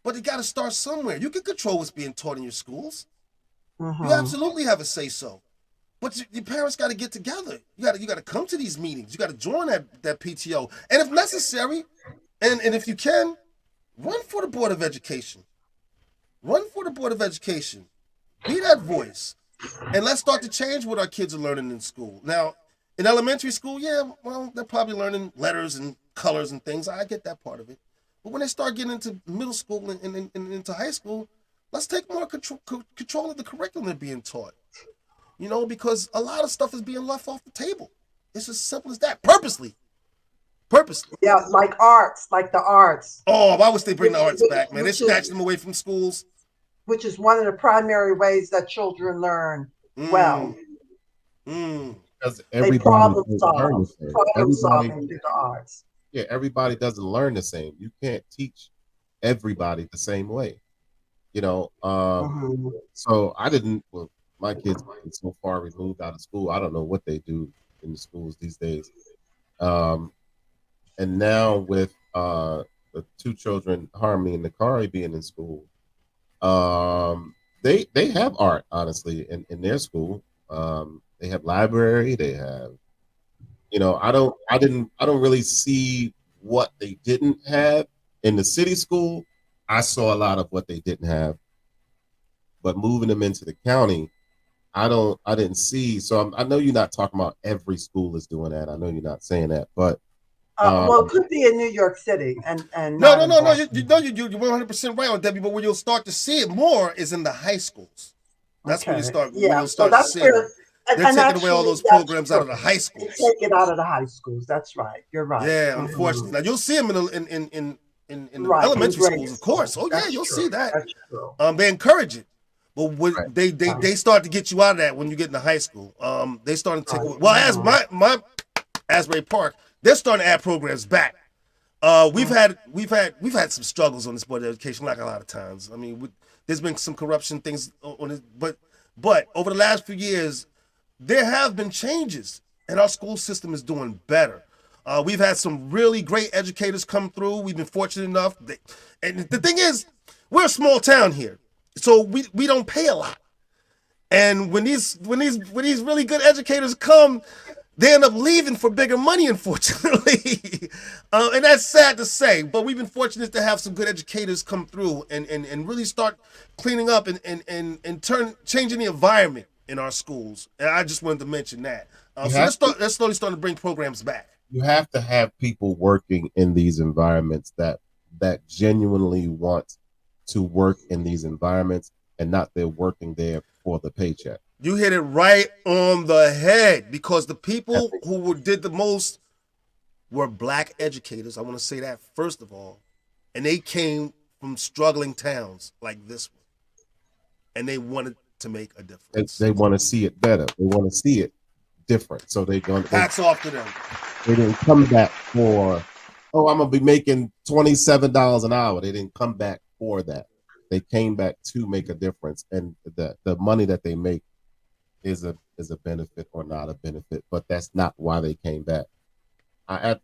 But you got to start somewhere. You can control what's being taught in your schools. Mm-hmm. You absolutely have a say so. But your parents got to get together. You got to come to these meetings. You got to join that PTO, and if necessary, and if you can, run for the Board of Education. Run for the Board of Education. Be that voice, and let's start to change what our kids are learning in school. Now, in elementary school, yeah, well, they're probably learning letters and colors and things. I get that part of it. But when they start getting into middle school and into high school, let's take more control of the curriculum they're being taught. You know, because a lot of stuff is being left off the table. It's as simple as that. Purposely. Yeah, like the arts. Oh, why wish they bring the arts back, man? They snatched them away from schools. Which is one of the primary ways that children learn well. Because They everybody problem doesn't learn the solve. same. Problem solving through the arts. Yeah, everybody doesn't learn the same. You can't teach everybody the same way. You know, so I didn't. Well, my kids are so far removed out of school. I don't know what they do in the schools these days. And now with the two children, Harmony and Nakari, being in school, they have art, honestly, in their school. They have library. They have, you know, I don't really see what they didn't have in the city school. I saw a lot of what they didn't have, but moving them into the county, I didn't see. So I know you're not talking about every school is doing that. I know you're not saying that, but well, it could be in New York City and No. You're 100% right on Debbie. But where you'll start to see it more is in the high schools. That's when you start. Yeah, when you'll start to see it. They're taking away all those programs out of the high schools. They take it out of the high schools. That's right. You're right. Yeah, unfortunately. Now you'll see them in the Right, elementary in schools, of course. Oh yeah, That's you'll true. see that. That's true. They encourage it, but when Right. they start to get you out of that when you get into high school. They start to take away. Well, as my Asbury Park, they're starting to add programs back. We've had some struggles on this board of education, like a lot of times. I mean, there's been some corruption things on it, but over the last few years, there have been changes, and our school system is doing better. We've had some really great educators come through. We've been fortunate enough, and the thing is, we're a small town here, so we don't pay a lot. And when these really good educators come, they end up leaving for bigger money, unfortunately. And that's sad to say, but we've been fortunate to have some good educators come through and really start cleaning up and changing the environment in our schools. And I just wanted to mention that. So let's slowly start to bring programs back. You have to have people working in these environments that genuinely want to work in these environments and not they're working there for the paycheck. You hit it right on the head, because the people who did the most were Black educators. I want to say that first of all. And they came from struggling towns like this one. And they wanted to make a difference. They want to see it better. They want to see it different. So hats off to them. They didn't come back for, oh, I'm gonna be making $27 an hour. They didn't come back for that. They came back to make a difference, and the money that they make is a benefit or not a benefit, but that's not why they came back. I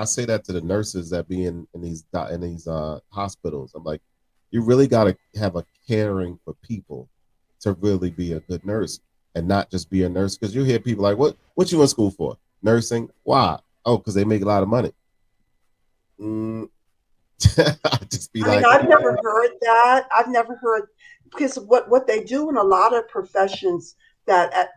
say that to the nurses that be in these hospitals. I'm like, you really got to have a caring for people to really be a good nurse, and not just be a nurse. Because you hear people like, what you in school for? Nursing? Why? Oh, because they make a lot of money. Just be like, I've never heard that. I've never heard, because what they do in a lot of professions that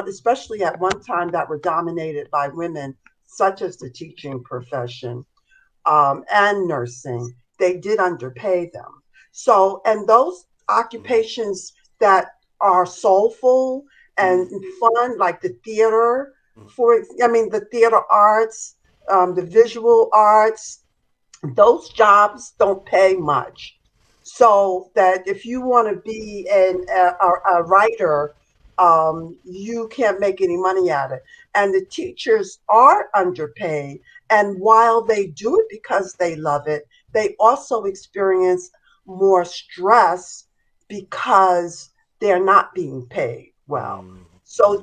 especially at one time that were dominated by women, such as the teaching profession and nursing, they did underpay them. So, and those occupations that are soulful and fun, like the theater, the theater arts, the visual arts, those jobs don't pay much. So that if you want to be a writer, you can't make any money at it. And the teachers are underpaid. And while they do it because they love it, they also experience more stress because they're not being paid well. So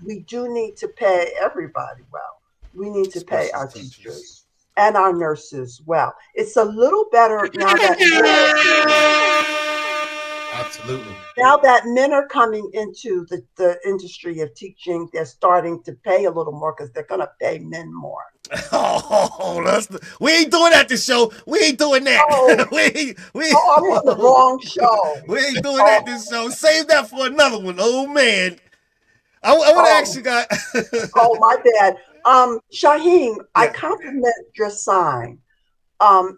we do need to pay everybody well. We need to pay Especially our teachers. teachers and our nurses well. It's a little better now that Absolutely. men are coming into the industry of teaching. They're starting to pay a little more because they're going to pay men more. We ain't doing that this show. We ain't doing that. Oh. I'm on the wrong show. We ain't doing that this show. Save that for another one. Oh man. I want to ask you guys. Oh, my bad. Shaheem, I compliment your sign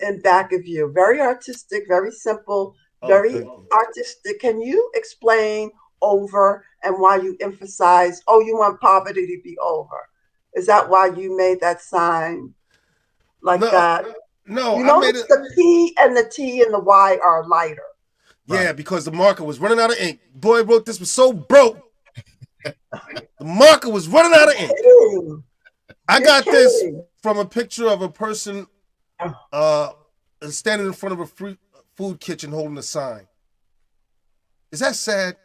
in back of you. Very artistic, very simple, very artistic. Can you explain over and why you emphasize, you want poverty to be over? Is that why you made that sign like that? No, you notice the P and the T and the Y are lighter. Yeah, because the marker was running out of ink. Boy wrote this was so broke. The marker was running out of ink. I got this from a picture of a person standing in front of a food kitchen holding a sign. Is that sad?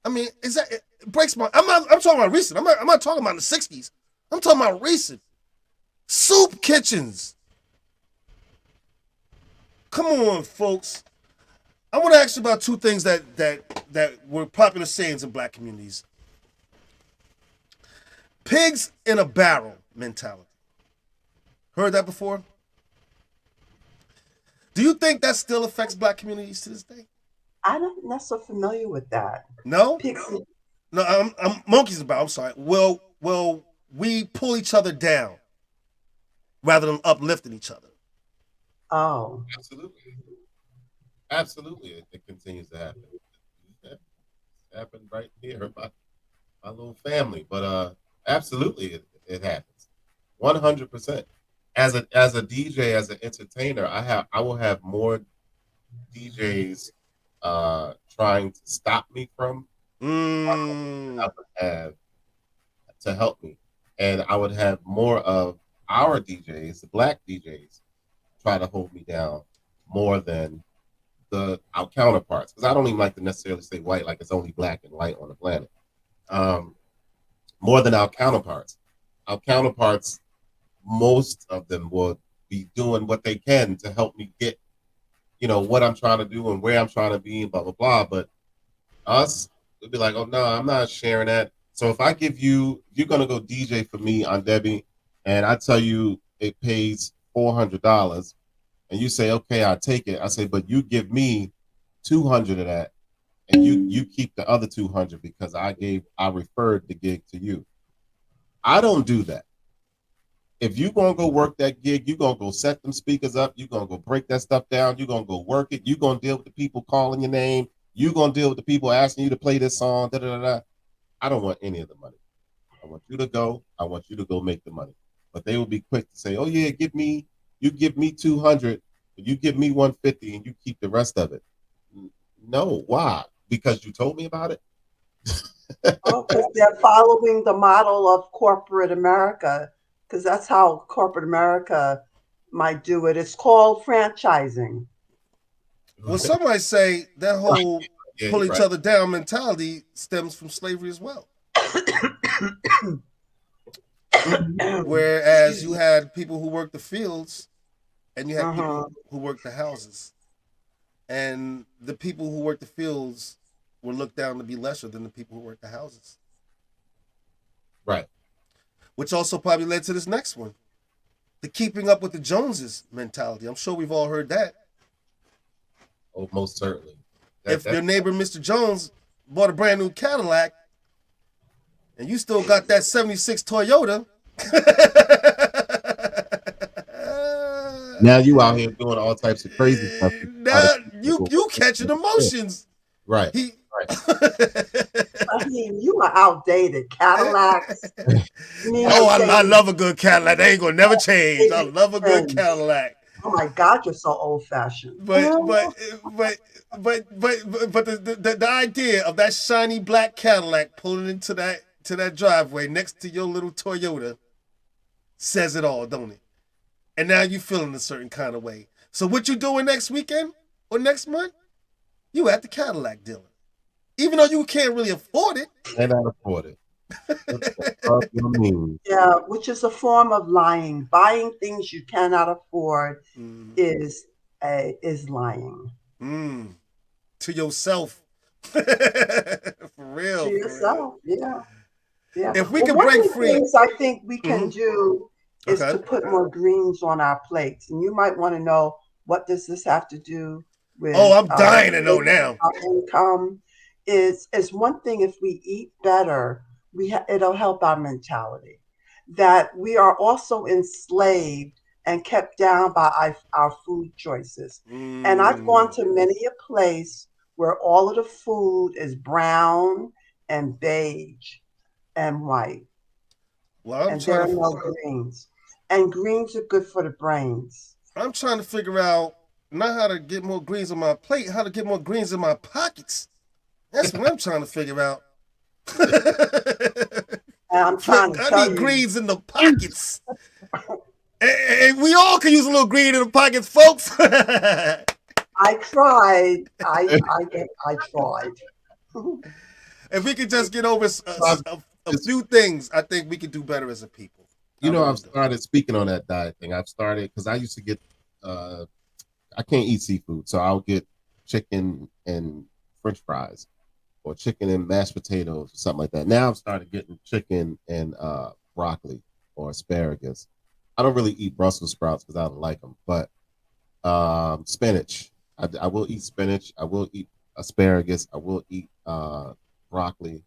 I mean, it breaks my. I'm talking about recent. I'm not talking about the '60s. I'm talking about recent. Soup kitchens. Come on, folks. I want to ask you about two things that were popular sayings in black communities. Pigs in a barrel mentality. Heard that before? Do you think that still affects black communities to this day? I'm not so familiar with that. No? Pigs. No, I'm monkeys about. I'm sorry. Well, we pull each other down rather than uplifting each other. Oh. Absolutely. It continues to happen. It happened right here, my little family. But absolutely, it happens. 100%. As a DJ, as an entertainer, I will have more DJs trying to stop me from I would have to help me. And I would have more of our DJs, the black DJs, try to hold me down more than our counterparts. Because I don't even like to necessarily say white, like it's only black and white on the planet. More than our counterparts. Our counterparts, most of them will be doing what they can to help me get, what I'm trying to do and where I'm trying to be and blah, blah, blah. But us, we'll be like, oh, no, I'm not sharing that. So if I give you, you're going to go DJ for me on Debbie, and I tell you it pays $400, and you say, okay, I'll take it. I say, but you give me 200 of that, and you keep the other 200 because I referred the gig to you. I don't do that. If you're going to go work that gig, you're going to go set them speakers up. You're going to go break that stuff down. You're going to go work it. You're going to deal with the people calling your name. You're going to deal with the people asking you to play this song. Da, da, da, da. I don't want any of the money. I want you to go. I want you to go make the money. But they will be quick to say, oh, yeah, you give me 200, you give me 150, and you keep the rest of it. No, why? Because you told me about it? Because they're following the model of corporate America, because that's how corporate America might do it. It's called franchising. Well, some might say that whole pull each other down mentality stems from slavery as well. Whereas you had people who worked the fields and you had people who worked the houses. And the people who worked the fields were looked down to be lesser than the people who worked the houses. Right. Which also probably led to this next one. The keeping up with the Joneses mentality. I'm sure we've all heard that. Oh, most certainly. If your neighbor, Mr. Jones, bought a brand new Cadillac and you still got that 76 Toyota. Now you out here doing all types of crazy stuff. Now you catching emotions. Right. I mean, you are outdated. Cadillacs. I love a good Cadillac. They ain't gonna never change. I love a good Cadillac. Oh my God, you're so old fashioned. but the idea of that shiny black Cadillac pulling into that driveway next to your little Toyota says it all, don't it? And now you feeling a certain kind of way. So what you doing next weekend or next month? You at the Cadillac dealer. Even though you can't really afford it. Cannot afford it. Up your means. Yeah, which is a form of lying. Buying things you cannot afford is lying To yourself. For real. to yourself. Yeah, yeah. If we could one break of the free. things I think we can do is Okay. to put more greens on our plates, and you might want to know, what does this have to do with? Oh, I'm dying to know now. Our income is one thing. If we eat better, it'll help our mentality. That we are also enslaved and kept down by our food choices. And I've gone to many a place where all of the food is brown and beige and white, Well, and there are no greens. And greens are good for the brains. I'm trying to figure out not how to get more greens on my plate, how to get more greens in my pockets. That's what I'm trying to figure out. And I'm trying to I tell need you, greens in the pockets. And we all can use a little green in the pockets, folks. I tried. I tried. If we could just get over a few things, I think we could do better as a people. You know, I've started speaking on that diet thing. I've started because I used to get, I can't eat seafood, so I'll get chicken and French fries, or chicken and mashed potatoes, or something like that. Now I've started getting chicken and broccoli or asparagus. I don't really eat Brussels sprouts because I don't like them, but spinach. I will eat spinach. I will eat asparagus. I will eat broccoli.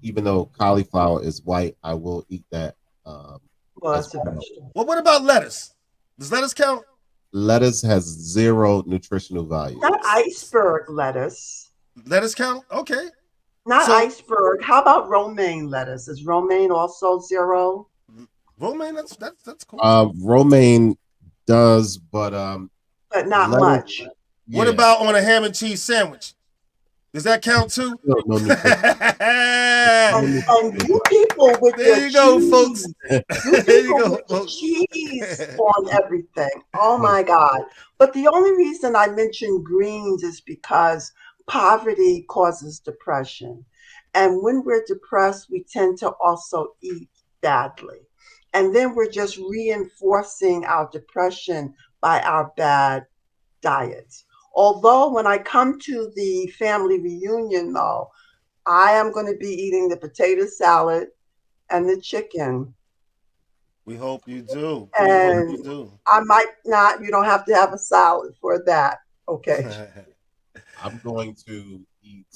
Even though cauliflower is white, I will eat that. Well, that's a vegetable. Well, what about lettuce? Does lettuce count? Lettuce has zero nutritional value. Not iceberg lettuce. Lettuce count? Okay. Not So- iceberg. How about romaine lettuce? Is romaine also zero? Romaine, that's cool. Romaine does, but But not lettuce- much. What about on a ham and cheese sandwich? Does that count too? no nutrition? And you people with There your you go, cheese, folks. You There you people go, with the folks. cheese on everything. Oh my God. But the only reason I mention greens is because poverty causes depression. And when we're depressed, we tend to also eat badly. And then we're just reinforcing our depression by our bad diets. Although when I come to the family reunion, though, I am going to be eating the potato salad and the chicken. We hope you do. And- We hope you I might not, you don't have to have a salad for that. Okay. do. I'm going to eat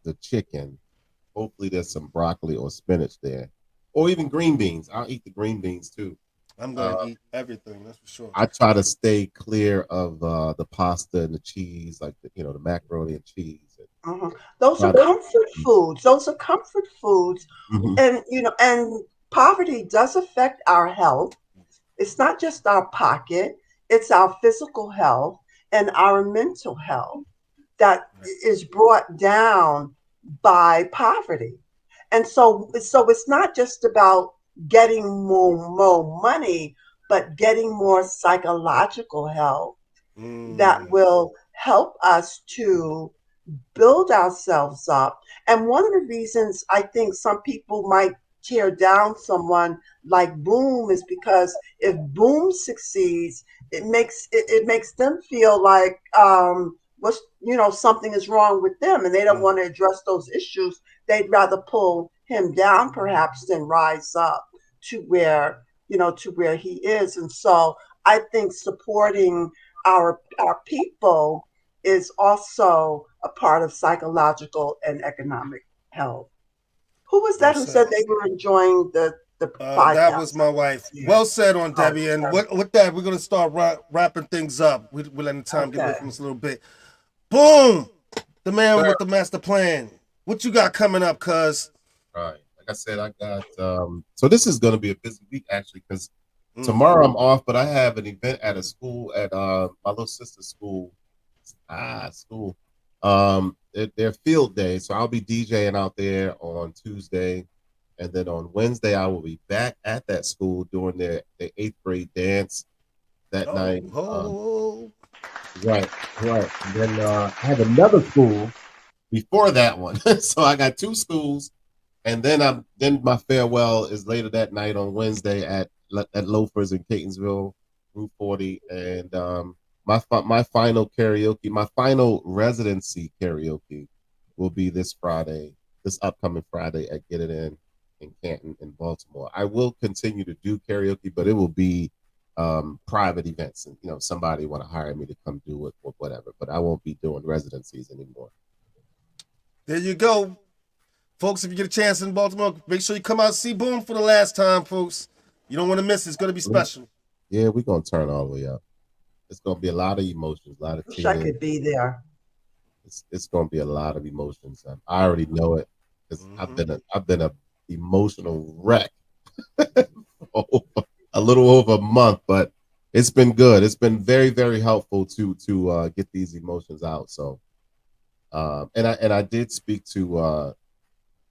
the chicken. Hopefully, there's some broccoli or spinach there, or even green beans. I'll eat the green beans too. I'm gonna eat everything, that's for sure. I try to stay clear of the pasta and the cheese, like the macaroni and cheese. Mhm. Those are Right. comfort foods. Those are comfort foods. Mhm. And poverty does affect our health. It's not just our pocket, it's our physical health and our mental health that is brought down by poverty. And so it's not just about getting more money, but getting more psychological health that will help us to build ourselves up. And one of the reasons I think some people might tear down someone like Boom is because if Boom succeeds, it makes them feel like something is wrong with them, and they don't want to address those issues. They'd rather pull him down perhaps than rise up to where he is. And so I think supporting our people is also a part of psychological and economic health. Who was that who said they were enjoying the podcast? That was my wife. Well said on Debbie. And with that, we're gonna start wrapping things up. We're letting time get away from us a little bit. Boom! The man with the master plan. What you got coming up, cuz? Right. Like I said, I got so this is gonna be a busy week actually, because Tomorrow I'm off, but I have an event at a school at my little sister's school. School. Their field day, so I'll be DJing out there on Tuesday, and then on Wednesday I will be back at that school doing their 8th grade dance that night. Right. And then I have another school before that one, so I got 2 schools, and then my farewell is later that night on Wednesday at Loafers in Catonsville, Route 40, and my final karaoke, my final residency karaoke will be this upcoming Friday at Get It In Canton in Baltimore. I will continue to do karaoke, but it will be private events, and somebody want to hire me to come do it or whatever, but I won't be doing residencies anymore. There you go, folks. If you get a chance in Baltimore, make sure you come out and see Boom for the last time, folks. You don't want to miss it. It's going to be special. Yeah, we're going to turn all the way up. It's going to be a lot of emotions, a lot of tears. Wish I could be there. It's going to be a lot of emotions. I already know it because I've been a emotional wreck for a little over a month, but it's been good. It's been very, very helpful to get these emotions out. So, and I did speak to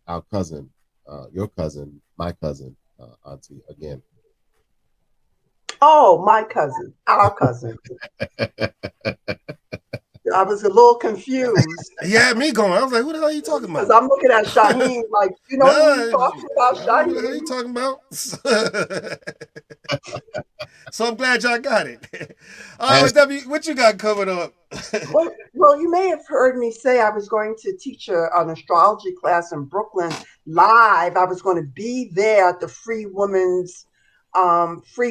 our cousin, your cousin, my cousin, Auntie again. Oh, my cousin, our cousin. I was a little confused. Yeah, me going. I was like, "Who the hell are you talking about?" Because I'm looking at Shaheem like, who you talking about, Shaheem? What the hell are you talking about? So I'm glad y'all got it. All right, W, what you got coming up? Well, you may have heard me say I was going to teach an astrology class in Brooklyn live. I was going to be there at the Free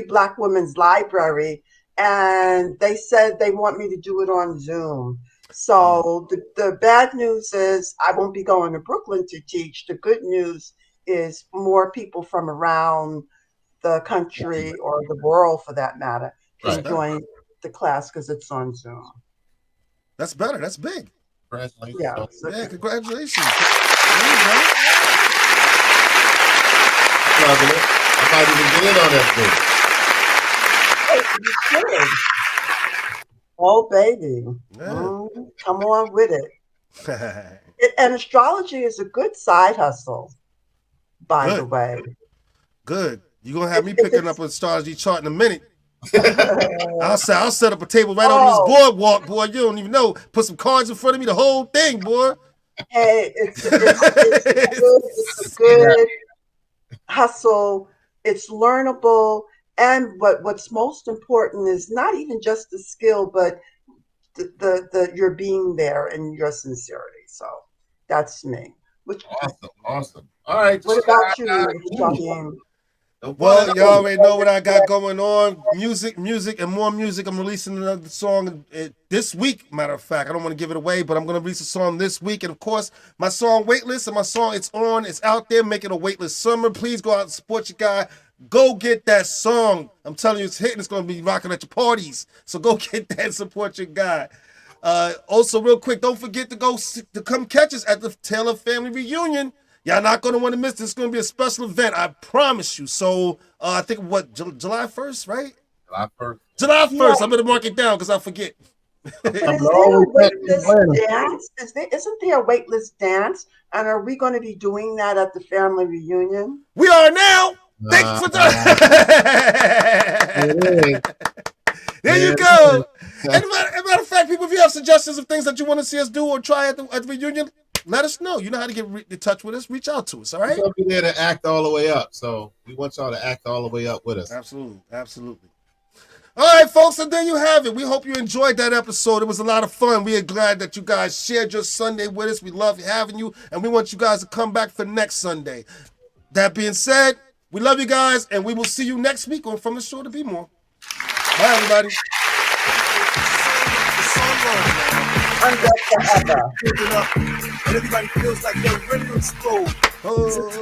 Black Women's Library, and they said they want me to do it on Zoom. So the bad news is I won't be going to Brooklyn to teach. The good news is more people from around the country or the world, for that matter, can join the class because it's on Zoom. That's better. That's big. Congratulations. Yeah, congratulations. I might even get in on that Hey, you should. Oh, baby. Yeah. Come on with it. And astrology is a good side hustle, by the way. Good. You're going to have me picking up an astrology chart in a minute. I'll set up a table right on this boardwalk, boy. You don't even know. Put some cards in front of me, the whole thing, boy. Hey, it's a good hustle. It's learnable. And what's most important is not even just the skill, but the your being there and your sincerity. So that's me. Awesome. All right. What about you, Shaheem? Well, y'all already know what I got going on. Music, and more music. I'm releasing another song this week, matter of fact. I don't want to give it away, but I'm going to release a song this week. And, of course, my song, Weightless, and my song, it's out there. Make it a weightless summer. Please go out and support your guy. Go get that song. I'm telling you, it's hitting. It's going to be rocking at your parties. So go get that and support your guy. Also, real quick, don't forget to come catch us at the Taylor Family Reunion. Y'all not going to want to miss this. It's going to be a special event. I promise you. So, I think, July 1st, right? July 1st. I'm going to mark it down because I forget. Isn't there a weightless dance? And are we going to be doing that at the family reunion? We are now. Thanks for that. There you go. And matter of fact, people, if you have suggestions of things that you want to see us do or try at the reunion, let us know. You know how to get in touch with us. Reach out to us, all right? We'll be there to act all the way up. So we want y'all to act all the way up with us. Absolutely. All right, folks, and there you have it. We hope you enjoyed that episode. It was a lot of fun. We are glad that you guys shared your Sunday with us. We love having you, and we want you guys to come back for next Sunday. That being said, we love you guys, and we will see you next week on From the Shore to Be More. Bye, everybody. Forever. And everybody feels like they're ready to explode.